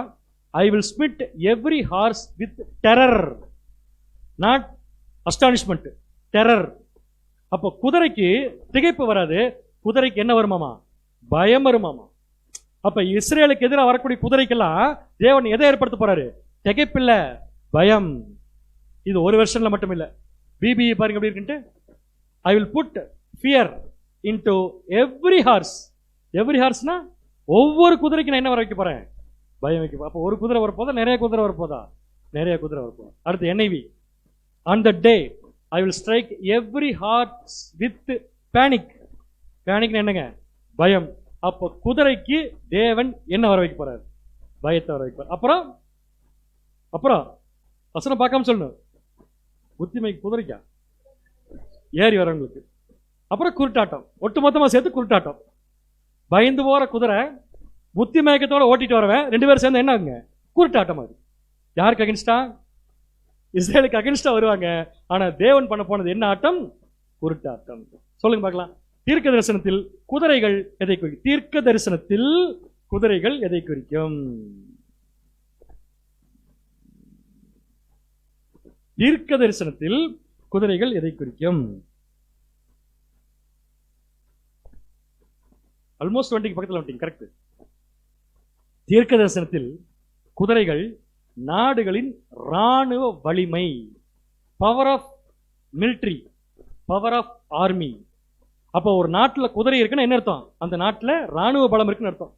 I will smite every horse with terror, not astonishment, terror. அப்ப குதிரைக்கு திகைப்பு வராது, குதிரைக்கு என்ன வருமாமா? பயம் வருமாமா. அப்ப இஸ்ரேலுக்கு எதிராக வரக்கூடிய குதிரைக்கெல்லாம் தேவன் எதை ஏற்படுத்த போறாரு? திகைப்பில்ல, பயம். இது ஒரு வெர்ஷன்ல மட்டும் இல்ல. பிபி பாருங்க எப்படி இருக்குன்ட்டு. I will put fear into every horse. Every ஹார்ஸ்னா ஒவ்வொரு குதிரைக்கு நான் என்ன வர வைக்க போறேன்? பயம் வைக்க. அப்போ ஒரு குதிரை வரப்போதா, நிறைய குதிரை வரப்போதா? நிறைய குதிரை வரப்போதா. அடுத்து NIV. On the day I will strike every heart with panic. பேனிக்னா என்னங்க? பயம். அப்போ குதிரைக்கு தேவன் என்ன வர வைக்க போறாரு? பயத்தை வர வைக்க போறார். அப்புறம் அப்புறம் வசனம் பார்க்காம சொல்லணும். புத்திமைக்கு குதிரைக்கா? ஏறி வரவங்களுக்கு. அப்புறம் குருட்டாட்டம். ஒட்டுமொத்தமா சேர்த்து குருட்டாட்டம். பயந்து போற குதிரை புத்தி மயக்கத்தோட ஓட்டிட்டு வரவன் ரெண்டு பேரும் சேர்ந்து என்ன ஆகுங்க? குருட்டாட்டம். அது யாருக்கு அகென்ஸ்டா? இஸ்ரேலுக்கு அகென்ஸ்டா வருவாங்க. ஆனா தேவன் பண்ண போனது என்ன ஆட்டம்? குருட்டாட்டம். சொல்லுங்க பார்க்கலாம். தீர்க்க தரிசனத்தில் குதிரைகள் எதை குறிக்கும்? தீர்க்க தரிசனத்தில் குதிரைகள் எதை குறிக்கும்? தீர்க்க தரிசனத்தில் குதிரைகள் எதை குறிக்கும்? ஆல்மோஸ்ட் 20 பக்கத்தில் வந்துட்டீங்க. கரெக்ட். தீர்க்க தரிசனத்தில் குதிரைகள் நாடுகளின் ராணுவ வலிமை, power of military, power of army. அப்போ ஒரு நாட்டில் குதிரை இருக்குன்னு என்ன அர்த்தம்? அந்த நாட்டில் ராணுவ பலம் இருக்குன்னு அர்த்தம்.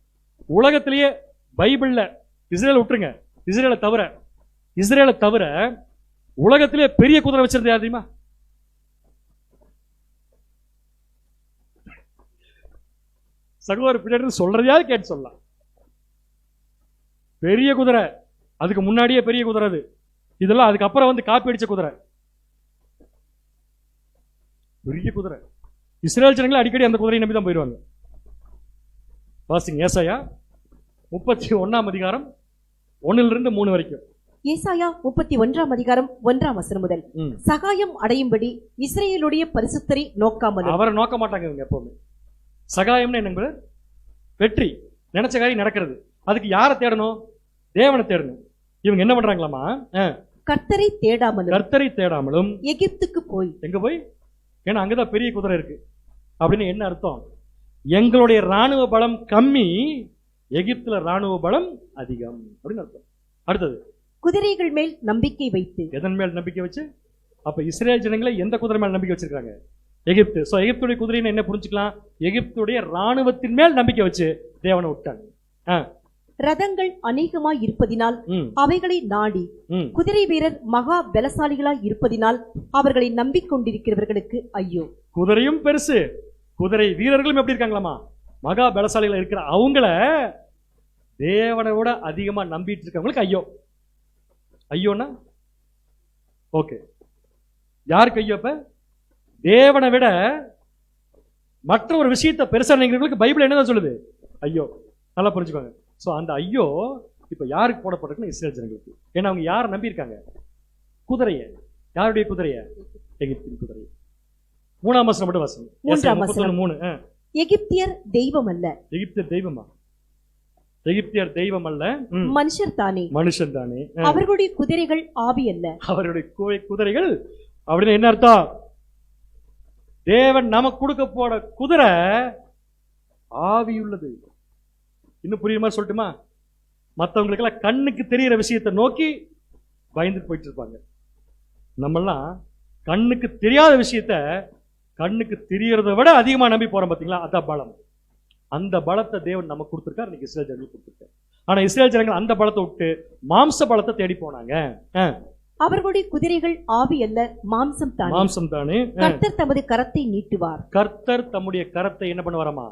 உலகத்திலேயே பைபிள்ல இஸ்ரேல் விட்டுருங்க, இஸ்ரேலை தவிர உலகத்திலே பெரிய குதிரை வச்சிருந்தது யார் தெரியுமா? சகோதர பின்னாடி சொல்றதையாவது கேட்டு சொல்லலாம். பெரிய குதிரை, அதுக்கு முன்னாடியே பெரிய குதிரை. அது இதெல்லாம் அதுக்கப்புறம் வந்து காப்பி அடிச்ச குதிரை. பெரிய குதிரை. இஸ்ரேல் ஜனங்கள் அடிக்கடி அந்த குதிரையை நம்பி தான் போயிடுவாங்க. வாசிங்க ஏசாயா 31 அதிகாரம் 1-3 வரைக்கும். ஏசாயா 31 அதிகாரம் 1 முதல். சகாயம் அடையும்படி இஸ்ரேலுடைய பரிசுத்தரை நோக்காமல். அவரை நோக்க மாட்டாங்க இவங்க எப்பவுமே. சகாயம்னு என்ன? வெற்றி, நினைச்ச காரியம் நடக்கிறது. அதுக்கு யாரை தேடணும்? தேவனை தேடணும். இவங்க என்ன பண்றாங்களாமா? கர்த்தரை தேடாமலும் எகிப்துக்கு போய். எங்க போய்? ஏன்னா அங்கதான் பெரிய குதிரை இருக்கு. அப்படின்னு என்ன அர்த்தம்? எங்களுடைய ராணுவ பலம் கம்மி, எகிப்துல ராணுவ பலம் அதிகம் அப்படின்னு அர்த்தம். அடுத்தது, குதிரைகள் மேல் நம்பிக்கை வைத்து. எதன் மேல் நம்பிக்கை வச்சு? அப்ப இஸ்ரேல் ஜனங்களை எந்த குதிரை மேல் நம்பிக்கை வச்சிருக்காங்க? எகிப்து. சோ எகிப்துடைய குதிரைன்னு என்ன புரிஞ்சுக்கலாம்? எகிப்துடைய ராணுவத்தின் மேல் நம்பிக்கை வச்சு தேவனை விட்டாங்க. ரதங்கள் அநேகமாய் இருப்பதினால் அவைகளை நாடி, குதிரை வீரர் மகா பலசாலிகளாய் இருப்பதினால் அவர்களை நம்பிக்கொண்டிருக்கிறவர்களுக்கு ஐயோ. குதிரையும் பெருசு, குதிரை வீரர்களும் எப்படி இருக்காங்களாமா? மகா பலசாலிகளா இருக்கிற அவங்கள தேவனை விட அதிகமா நம்பிட்டு இருக்கவங்களுக்கு ஐயோ. ஐயோன்னா ஓகே, யாருக்கு ஐயோ? இப்ப தேவனை விட மற்ற ஒரு விஷயத்தை பெருசா நினைக்கிறவங்களுக்கு பைபிள் என்னதான் சொல்லுது? ஐயோ. நல்லா புரிஞ்சுக்கோங்க. சோ அந்த ஐயோ இப்ப யாருக்கு போடப்பட்டிருக்குன்னு இஸ்ரேல் ஜனங்களுக்கு. ஏன்னா அவங்க யாரை நம்பி இருக்காங்க? குதிரைய. யாருடைய குதிரைய? எகிப்தின் குதிரைய. 3 வசனம் மட்டும் வாசிங்க. 3. எகிப்தியர் தெய்வம் அல்ல. எகிப்தியர் தெய்வமா? எகிப்தியர் தெய்வம் அல்ல, மனுஷர் தானே. மனுஷன் தானே. அவர்களுடைய குதிரைகள் ஆவி அல்ல. அவருடைய குதிரைகள் அப்படின்னு என்ன அர்த்தம்? தேவன் நமக்கு கொடுக்க போட குதிரை ஆவி உள்ளது. இன்னும் புரியுற மாதிரி சொல்லட்டுமா? மற்றவங்களுக்கு எல்லாம் கண்ணுக்கு தெரிகிற விஷயத்தை நோக்கி பயந்துட்டு போயிட்டு இருப்பாங்க. நம்மெல்லாம் கண்ணுக்கு தெரியாத விஷயத்த கண்ணுக்கு தெரியறதை விட அதிகமா நம்பி போறோம். பாத்தீங்களா? அதான் பலம். அந்த பலத்தை தேவன் நமக்கு கொடுத்திருக்காரு. இன்னைக்கு இஸ்ரேல் ஜனங்களுக்கு கொடுத்திருக்காரு. ஆனா இஸ்ரேல் ஜனங்கள் அந்த பலத்தை விட்டு மாம்ச பலத்தை தேடி போனாங்க. அவர்களுடைய குதிரைகள் ஆவி அல்ல, மாம்சம் தானே. மாம்சம் தானே. கர்த்தர் தமது கரத்தை நீட்டுவார். கர்த்தர் தம்முடைய கரத்தை என்ன பண்ணுவாராமா?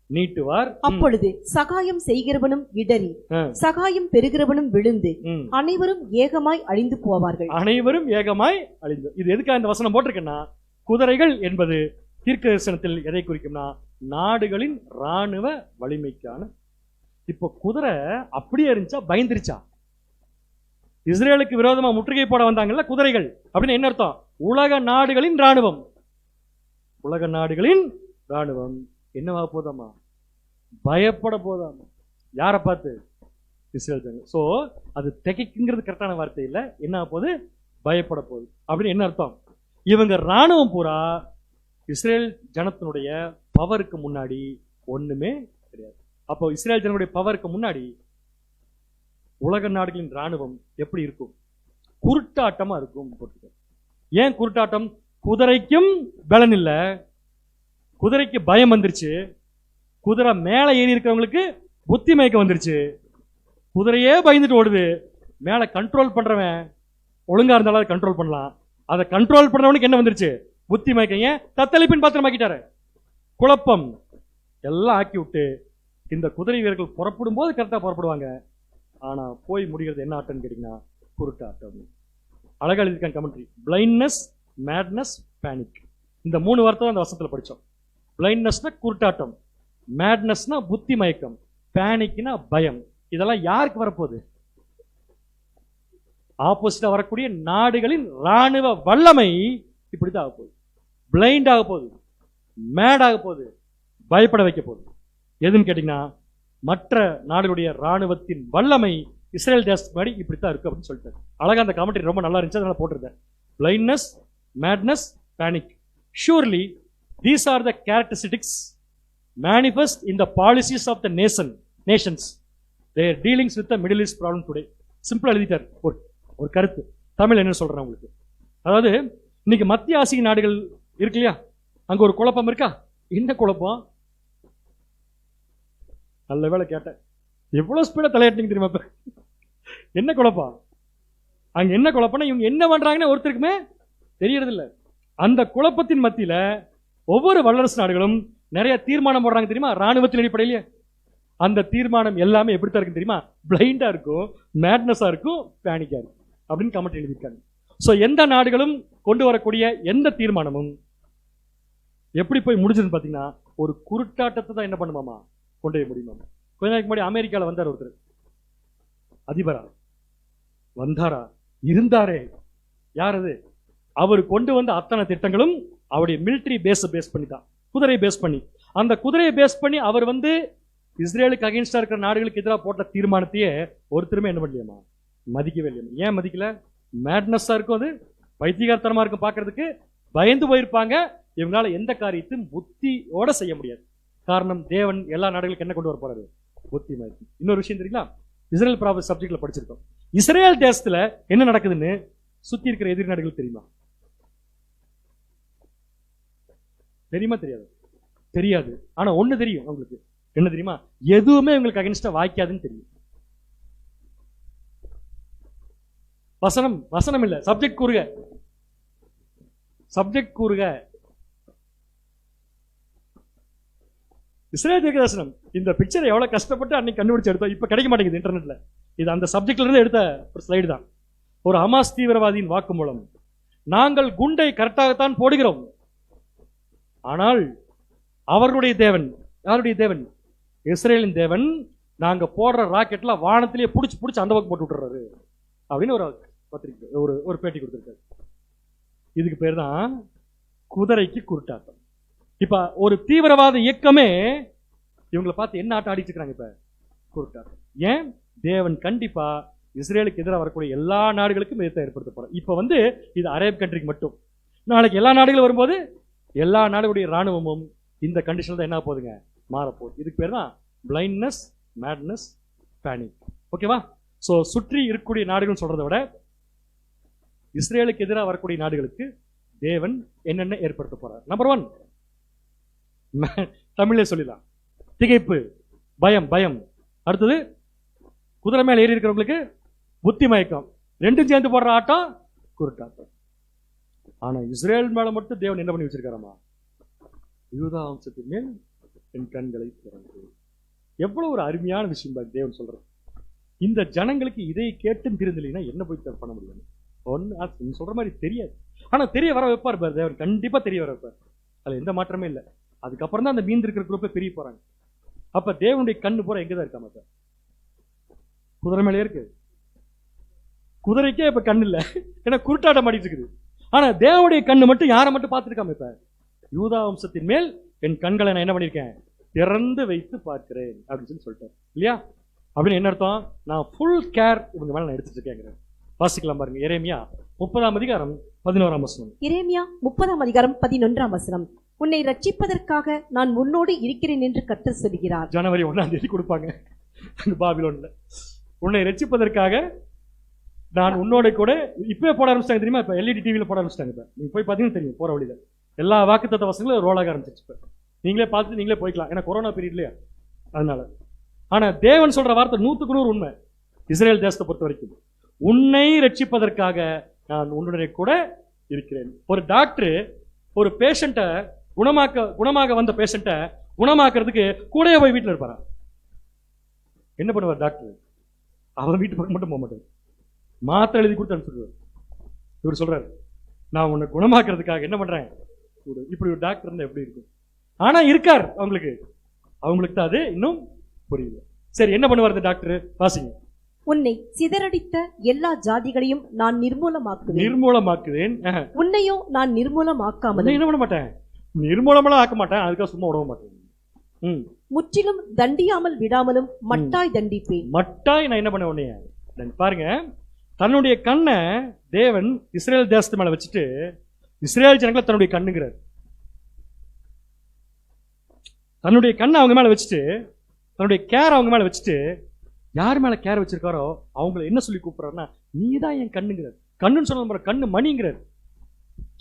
நீட்டுவார். அப்பொழுது சகாயம் செய்கிறவனும் இடறி, சகாயம் பெறுகிறவனும் விழுந்து, அனைவரும் ஏகமாய் அழிந்து போவார்கள். அனைவரும் ஏகமாய் அழிந்து. இது எதுக்காக இந்த வசனம் போட்டிருக்கேன்னா, குதிரைகள் என்பது தீர்க்க தரிசனத்தில் எதை குறிக்கும்னா நாடுகளின் ராணுவ வலிமைக்கான. இப்போ குதிரை அப்படியே இருந்துச்சா? பயந்துருச்சா? இஸ்ரேலுக்கு விரோதமா முற்றுகை போட வந்தாங்கல்ல குதிரைகள், அப்படின்னு என்ன அர்த்தம்? உலக நாடுகளின் ராணுவம். உலக நாடுகளின் ராணுவம் என்னவா போதாமா? பயப்பட போதாமா? யாரை பார்த்து? இஸ்ரேல் ஜனங்கள். சோ அது திகைக்குங்கிறது கரெக்டான வார்த்தை இல்ல. என்ன போகுது? பயப்பட போகுது. அப்படின்னு என்ன அர்த்தம்? இவங்க ராணுவம் பூரா இஸ்ரேல் ஜனத்தினுடைய பவருக்கு முன்னாடி ஒண்ணுமே கிடையாது. அப்போ இஸ்ரேல் ஜனங்களுடைய பவருக்கு முன்னாடி உலக நாடுகளின் ராணுவம் எப்படி இருக்கும்? குருட்டாட்டமா இருக்கும். ஏன் குருட்டாட்டம்? குதிரைக்கும் பலன் இல்ல, குதிரைக்கு பயம் வந்துருச்சு, குதிரை மேல ஏறி இருக்கிறவங்களுக்கு புத்தி மயக்கம் வந்துருச்சு, குதிரையே பயந்துட்டு ஓடுது, மேல கண்ட்ரோல் பண்றவன் ஒழுங்கா இருந்தாலும் கண்ட்ரோல் பண்ணலாம், அதை கண்ட்ரோல் பண்றவனுக்கு என்ன வந்துருச்சு? புத்தி மயக்கம். ஏன்? தத்தளிப்பின் பாத்திரமாக்கிட்டாரு. குழப்பம் எல்லாம் ஆக்கி விட்டு இந்த குதிரை வீரர்கள் புறப்படும் போது கரெக்டா புறப்படுவாங்க, ஆனா போய் முடிகிறது என்ன ஆட்டம்னு கேட்டீங்கன்னா குருட்டாட்டம். அழகா எழுதியிருக்காங்க கமெண்ட்ரி. Blindness, madness, panic. இந்த 3 வார்த்தை தான் அந்த வசனத்துல படிச்சோம். பிளைண்ட்னஸ்னா குருட்டாட்டம், மேட்னஸ்னா புத்தி மயக்கம், பேனிக்னா பயம். இதெல்லாம் யாருக்கு வரப்போகுது? ஆப்போசிட்டா வரக்கூடிய நாடுகளின் ராணுவ வல்லமை இப்படித்தான் ஆக போகுது. பிளைண்ட் ஆக போகுது, மேட் ஆக போகுது, பயப்பட வைக்க போகுது. எதுன்னு கேட்டீங்கன்னா மற்ற நாடுகளுடைய ராணுவத்தின் வல்லமை இஸ்ரேல் தேசத்துக்கு முன்னாடி இப்படித்தான் இருக்கு அப்படின்னு சொல்லிட்டு அழகா அந்த கமெண்ட்ரி ரொம்ப நல்லா இருந்துச்சு, அதனால போட்டிருந்தேன். Blindness, madness, panic. Surely these are the characteristics manifest in the policies of the nations. Their dealings with the Middle East problem today. சிம்பிளா எழுதிட்டார் ஒரு கருத்து. தமிழ் என்ன சொல்றேன் உங்களுக்கு. அதாவது இன்னைக்கு மத்திய ஆசிய நாடுகள் இருக்கு இல்லையா, அங்க ஒரு குழப்பம் இருக்கா? என்ன குழப்பம்? நல்ல வேளை கேட்டேன். எவ்வளவு ஸ்பீடா தலையாட்டிங்க தெரியுமா? என்ன குழப்பம்? அங்க என்ன குழப்பம்னா இவங்க என்ன பண்றாங்கன்னு ஒருத்தருக்குமே தெரியறது இல்ல. அந்த குழப்பத்தின் மத்தியில ஒவ்வொரு வல்லரசு நாடுகளும் நிறைய தீர்மானம் போடுறாங்க தெரியுமா, ராணுவத்தின் அடிப்படையிலேயே. அந்த தீர்மானம் எல்லாமே எப்படித்தான் இருக்கு தெரியுமா? பிளைண்டா இருக்கும், மேட்னஸா இருக்கும், பேனிக்கா இருக்கும் அப்படின்னு கமெண்ட் எழுதியிருக்காங்க. சோ எந்த நாடுகளும் கொண்டு வரக்கூடிய எந்த தீர்மானமும் எப்படி போய் முடிஞ்சதுன்னு பாத்தீங்கன்னா ஒரு குருட்டாட்டத்தை தான் என்ன பண்ணுமாமா கொண்டு போய் முடியுமா. கொஞ்ச நாளைக்கு முன்னாடி அமெரிக்கால வந்தார் ஒருத்தர், அதிபரா வந்தாரா, இருந்தாரே. யார் அது? அவர் கொண்டு வந்த அத்தனை திட்டங்களும் அவருடைய மிலிட்டரி பேஸ் பண்ணி தான், குதிரை பேஸ் பண்ணி. அந்த குதிரையை பேஸ் பண்ணி அவர் வந்து இஸ்ரேலுக்கு அகைன்ஸ்டா இருக்கிற நாடுகளுக்கு எதிராக போட்ட தீர்மானத்தையே ஒருத்தருமே என்ன பண்ணலையாமா, மதிக்கவே இல்லையா. ஏன் மதிக்கல? மேட்னஸா இருக்கும், அது பைத்தியகாரத்தனமா இருக்கும் பார்க்கறதுக்கு, பயந்து போயிருப்பாங்க. இவங்களால எந்த காரியத்தையும் புத்தியோட செய்ய முடியாது. காரணம், தேவன் எல்லா நாடுகளுக்கும் என்ன கொண்டு வர போறாரு? புத்தி மாதிரி. இன்னொரு விஷயம் தெரியுங்களா, இஸ்ரேல் ப்ராப்ளம் சப்ஜெக்ட்ல படிச்சிருக்கோம். இஸ்ரேல் தேசத்துல என்ன நடக்குதுன்னு சுத்தி இருக்கிற எதிரி நாடுகள் தெரியுமா? தெரியுமா? தெரியாது. தெரியாது. ஆனா ஒண்ணு தெரியும் உங்களுக்கு. என்ன தெரியுமா? எதுவுமே உங்களுக்கு அகைன்ஸ்டா வாய்க்காதுன்னு தெரியும். வசனம் இல்ல, சப்ஜெக்ட் கூறுக. சப்ஜெக்ட் கூறுக. இஸ்ரேல் தீர்க்கதரிசனம். இந்த பிக்சரை எவ்வளவு கஷ்டப்பட்டு அன்னைக்கு கண்டுபிடிச்சு எடுத்தோம், இப்ப கிடைக்க மாட்டேங்குது இன்டர்நெட்ல. இது அந்த சப்ஜெக்ட்ல இருந்து எடுத்த ஒரு ஸ்லைடு தான். ஒரு ஹமாஸ் தீவிரவாதியின் வாக்கு மூலம், நாங்கள் குண்டை கரெக்டாகத்தான் போடுகிறோம், ஆனால் அவர்களுடைய தேவன், யாருடைய தேவன்? இஸ்ரேலின் தேவன், நாங்க போடுற ராக்கெட்ல வானத்திலேயே புடிச்சு அந்த பக்கம் போட்டு விட்டுறாரு அப்படின்னு ஒரு பத்திரிக்கை ஒரு பேட்டி கொடுத்திருக்காரு. இதுக்கு பேர் தான் குதிரைக்கு குருட்டாட்டம். இப்ப ஒரு தீவிரவாத இயக்கமே இவங்களை பார்த்து என்ன ஆட்டம் ஆடிட்டு இருக்காங்க? இப்ப குருட்டாட்டம். ஏன்? தேவன் கண்டிப்பா இஸ்ரேலுக்கு எதிராக வரக்கூடிய எல்லா நாடுகளுக்கும் எதிர்த்து ஏற்படுத்த போறார். இப்ப வந்து இது அரேப் கண்ட்ரிக்கு மட்டும், நாளைக்கு எல்லா நாடுகளும் வரும்போது எல்லா நாடுகளுடைய ராணுவமும் இந்த கண்டிஷன்ல தான் என்ன போகுதுங்க, மாறப்போகுது. இதுக்கு பேர் தான் பிளைண்ட்னஸ், மேட்னஸ், பேனிக். ஓகேவா? சோ சுற்றி இருக்கக்கூடிய நாடுகள் சொல்றதை விட இஸ்ரேலுக்கு எதிராக வரக்கூடிய நாடுகளுக்கு தேவன் என்னென்ன ஏற்படுத்த போறார். நம்பர் 1 தமிழ்ல சொல்லிடலாம், திகைப்பு, பயம். அடுத்தது குதிரை மேல ஏறி இருக்கிறவங்களுக்கு புத்தி மயக்கம். ரெண்டும் சேர்ந்து போடுற ஆட்டம் குருட்டாட்டம். ஆனா இஸ்ரேல் மேல மட்டும் தேவன் என்ன பண்ணி வச்சிருக்காராமா, யூதா வம்சத்தின் மேல் என் கண்களை திறந்து. எவ்வளவு ஒரு அருமையான விஷயம் தேவன் சொல்றது. இந்த ஜனங்களுக்கு இதை கேட்டும் திருந்தலைன்னா என்ன போய் பண்ண முடியும்? ஒன்னு சொல்ற மாதிரி தெரியாது, ஆனா தெரிய வர வைப்பார் பாரு தேவன், கண்டிப்பா தெரிய வர வைப்பார். அதுல எந்த மாற்றமே இல்லை. அதுக்கப்புறம் தான் அந்த மீந்து இருக்கிற குரூப்பை பெரிய போறாங்க. அப்ப தேவனுடைய கண்ணு போற எங்கதான் இருக்காம சார்? குதிரை மேலே இருக்கு. குதிரைக்கே இப்ப கண்ணு இல்ல, ஏன்னா குருட்டாட்டம் ஆடிட்டு இருக்குது. ஆனா தேவனுடைய கண்ணு மட்டும் யாரை மட்டும் பார்த்துருக்காம? இப்ப யூதா வம்சத்தின் மேல் என் கண்களை நான் என்ன பண்ணிருக்கேன், திறந்து வைத்து பார்க்கிறேன் அப்படின்னு சொல்லிட்டேன் இல்லையா? அப்படின்னு என்ன அர்த்தம்? நான் ஃபுல் கேர் இவங்க மேல நான் எடுத்துட்டு இருக்கேன். வாசிக்கலாம் பாருங்க, எரேமியா 30 அதிகாரம் 11 வசனம். எரேமியா 30 அதிகாரம் 11 வசனம். உன்னை ரட்சிப்பதற்காக நான் உன்னோடு இருக்கிறேன் என்று கர்த்தர் சொல்கிறார். ஜனவரி 1ஆம் தேதி கொடுப்பாங்க அங்க பாபிலோன்ல. உன்னை ரட்சிப்பதற்காக நான் உன்னோட கூட இப்பவே போட ஆரம்பிச்சிட்டாங்க தெரியுமா? இப்ப எல்இடி டிவில போட ஆரம்பிச்சிட்டாங்க. இப்ப நீங்க போய் பாத்தீங்கன்னா தெரியும், போற வழியில எல்லா வாக்குத்தத்த வசங்களும் ரோலாக ஆரம்பிச்சிச்சு. இப்ப நீங்களே பார்த்து நீங்களே போய்க்கலாம், ஏன்னா கொரோனா பீரியட்லயா அதனால. ஆனா தேவன் சொல்ற வார்த்தை 100க்கு 100 உண்மை. இஸ்ரேல் தேசத்தை பொறுத்த வரைக்கும் உன்னை ரட்சிப்பதற்காக நான் உன்னுடைய கூட இருக்கிறேன். ஒரு டாக்டர் ஒரு பேஷண்ட்டை குணமாக வந்த பேஷண்ட்டை குணமாக்குறதுக்கு கூடயே போய் வீட்டில் இருப்பாரா? என்ன பண்ணுவார் டாக்டர்? அவன் வீட்டு பக்கம் மட்டும் போக மாட்டார், மாத்திரை எழுதி கொடுத்து அனுப்பிச்சுடுவார். இவர் சொல்றாரு, நான் உன்னை குணமாக்குறதுக்காக என்ன பண்றேன். இப்படி ஒரு டாக்டர் இருந்தா எப்படி இருக்கும்? ஆனா இருக்கார் அவங்களுக்கு தான் அது இன்னும் புரியல. சரி, என்ன பண்ணுவார் இந்த டாக்டர்? வாசிங்க. உன்னை சிதறடித்த எல்லா ஜாதிகளையும் நான் நிர்மூலமாக்குவேன். உன்னையோ நான் நிர்மூலமாக்காமல் என்ன பண்ண மாட்டேன், நிர்மூலமெல்லாம் ஆக்க மாட்டேன், அதுக்காக சும்மா விட மாட்டேன். முற்றிலும் தண்டியாமல் விடாமலும் மட்டாய் தண்டிப்பேன். மட்டாய் நான் என்ன பண்ண உடனே பாருங்க, தன்னுடைய கண்ணை தேவன் இஸ்ரேல் தேசத்து மேல வச்சுட்டு இஸ்ரேல் ஜனங்களை தன்னுடைய கண்ணுங்கிறார். தன்னுடைய கண்ணை அவங்க மேல வச்சுட்டு, தன்னுடைய கேர் அவங்க மேல வச்சுட்டு, யார் மேல கேர் வச்சிருக்காரோ அவங்களை என்ன சொல்லி கூப்பிடுறாருன்னா, நீதான் என் கண்ணுங்கிறார். கண்ணுன்னு சொன்ன நம்ம கண்ணு மணிங்கிறார்.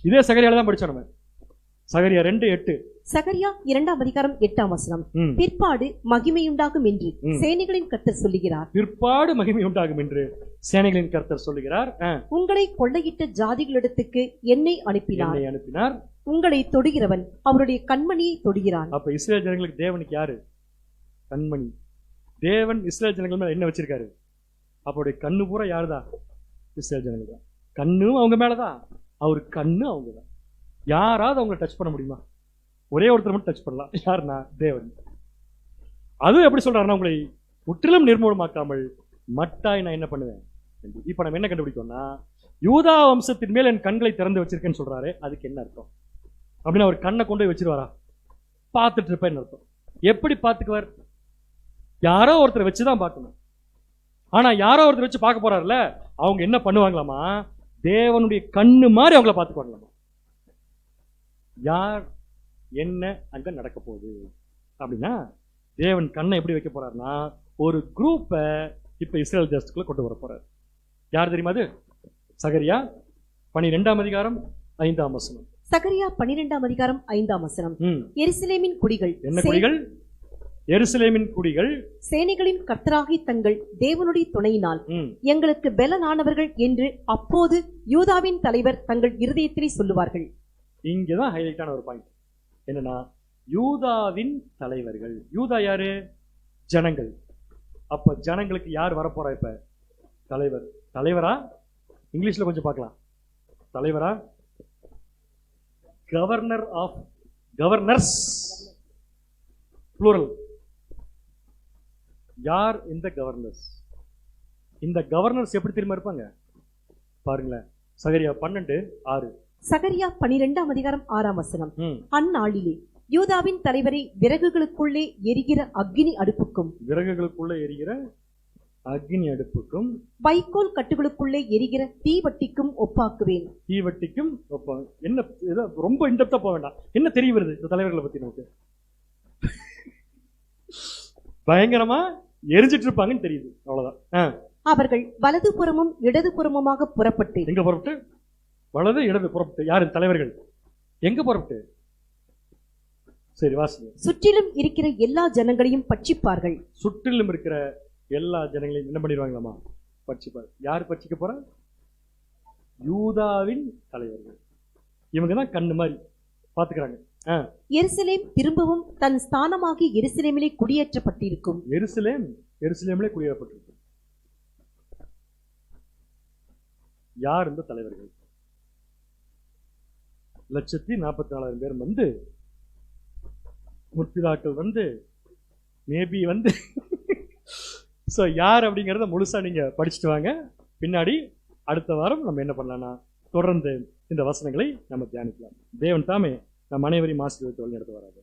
இதே சகரியால தான் படிச்சோம் நம்ம. சகரியா 2:8. சகரியா 2ஆம் அதிகாரம் 8ஆம் வசனம். பிற்பாடு மகிமையுண்டாகும் என்று சேனைகளின் கர்த்தர் சொல்லுகிறார். பிற்பாடு மகிமை உண்டாகும் என்று சேனைகளின் கர்த்தர் சொல்லுகிறார். உங்களை கொள்ளையிட்ட ஜாதிகளிடத்துக்கு என்னை அனுப்பினார். உங்களை தொடுகிறவன் அவருடைய கண்மணியை தொடுகிறான். அப்ப இஸ்ரேல் ஜனங்களுக்கு தேவனுக்கு யாரு கண்மணி? தேவன் இஸ்ரேல் ஜனங்கள் மேல என்ன வச்சிருக்காரு? அப்போடைய கண்ணு பூரா யாருதான்? இஸ்ரேல் ஜனங்கள் தான். கண்ணும் அவங்க மேலதான், அவரு கண்ணு அவங்க தான். யாராவது அவங்களை டச் பண்ண முடியுமா? ஒரே ஒருத்தர் மட்டும் டச் பண்ணலாம். யாருன்னா தேவன். அதுவும் எப்படி சொல்றாருன்னா, உங்களை முற்றிலும் நிர்மூலமாக்காமல் மட்டாய் நான் என்ன பண்ணுவேன். இப்ப நம்ம என்ன கண்டுபிடிக்கோம்னா, யூதா வம்சத்தின் மேல் என் கண்களை திறந்து வச்சிருக்கேன்னு சொல்றாரு. அதுக்கு என்ன அர்த்தம் அப்படின்னு? அவர் கண்ணை கொண்டு போய் வச்சிருவாரா? பார்த்துட்டு இருப்பேன்னு அர்த்தம். எப்படி பார்த்துக்குவார்? யாரோ ஒருத்தரை வச்சுதான் பார்க்கணும். ஆனா யாரோ ஒருத்தர் வச்சு பார்க்க போறாருல, அவங்க என்ன பண்ணுவாங்களாமா, தேவனுடைய கண்ணு மாதிரி அவங்கள பார்த்துக்குவாங்களாமா. யார் என்ன அங்க நடக்க போகுது அப்படின்னா, தேவன் கண்ணை எப்படி வைக்க போறாருன்னா, ஒரு குரூப்பை இப்ப இஸ்ரேல் தேசத்துக்குள்ள கொண்டு வர போறாரு. யார் தெரியுமா அது? சகரியா 12ஆம் அதிகாரம் 5ஆம் வசனம். சகரியா 12ஆம் அதிகாரம் 5ஆம் வசனம். எருசலேமின் குடிகள். என்ன குடிகள்? எருசலேமின் குடிகள் சேனைகளின் கர்த்தராகி தங்கள் தேவனுடைய துணையினால் எங்களுக்கு பெலனானவர்கள் என்று அப்போது யூதாவின் தலைவர் தங்கள் இருதயத்திலே சொல்லுவார்கள். இங்கதான் ஹைலைட்டான ஒரு பாயிண்ட் என்னன்னா, யூதாவின் தலைவர்கள். யூதா யாரு? ஜனங்கள். அப்ப ஜனங்களுக்கு யார் வரப்போறா? இப்ப தலைவர். தலைவரா? இங்கிலீஷ்ல கொஞ்சம் பார்க்கலாம். தலைவரா? Governor of governors, plural. யார் இந்த கவர்னர்ஸ்? இந்த கவர்னர்ஸ் எப்படி திரும்ப இருப்பாங்க பாருங்களேன். சகரியா 12:6. சகரியா 12ஆம் அதிகாரம் 6ஆம் வசனம். அந்நாளிலே யூதாவின் தலைவரை விறகுகளுக்குள்ளே எரிகிற அக்னி அடுப்புக்கும், விறகுகளுக்குள்ளே எரிகிற அக்னி அடுப்புக்கும், வைக்கோல் கட்டுகளுக்குள்ளே எரிகிற தீவட்டிக்கும் ஒப்பாக்குவேன். தீவட்டிக்கும் ஒப்பாங்க. என்ன ரொம்ப இன்டெப்தா போக வேண்டாம். என்ன தெரிய வருது இந்த தலைவர்களை பத்தி நமக்கு? பயங்கரமா எரிஞ்சிட்டு இருப்பாங்கன்னு தெரியுது, அவ்வளவுதான். அவர்கள் வலதுபுறமும் இடதுபுறமுமாக புறப்பட்டு. எங்க புறப்பட்டு? வலது இடது புறப்பட்டு. யாரு தலைவர்கள்? எங்க புறப்பட்டு? சரி வாசிங்க. சுற்றிலும் இருக்கிற எல்லா ஜனங்களையும் பட்சிப்பார்கள். சுற்றிலும் இருக்கிற எல்லா ஜனங்களையும் என்ன பண்ணிடுவாங்களாமா? பட்சிப்பார். யார் பட்சிக்க போற? யூதாவின் தலைவர்கள். இவங்க தான் கண்ணு மாதிரி பாத்துக்கிறாங்க. எருசலேம் திரும்பவும் தன் ஸ்தானமாகி எருசலேமிலே குடியேற்றப்பட்டிருக்கும். எருசலேமிலே குடியேற்றப்பட்டிருக்கும். யார் இந்த தலைவர்கள்? 1,44,000 பேர் வந்து, முற்பிதாக்கள் வந்து, மேபி வந்து ஸோ யார் அப்படிங்கிறத முழுசா நீங்க படிச்சுட்டு வாங்க. பின்னாடி அடுத்த வாரம் நம்ம என்ன பண்ணலாம்னா, தொடர்ந்து இந்த வசனங்களை நம்ம தியானிக்கலாம். தேவன் தாமே நம் அனைவரையும் ஆசீர்வதித்து வழி நடத்த வராது.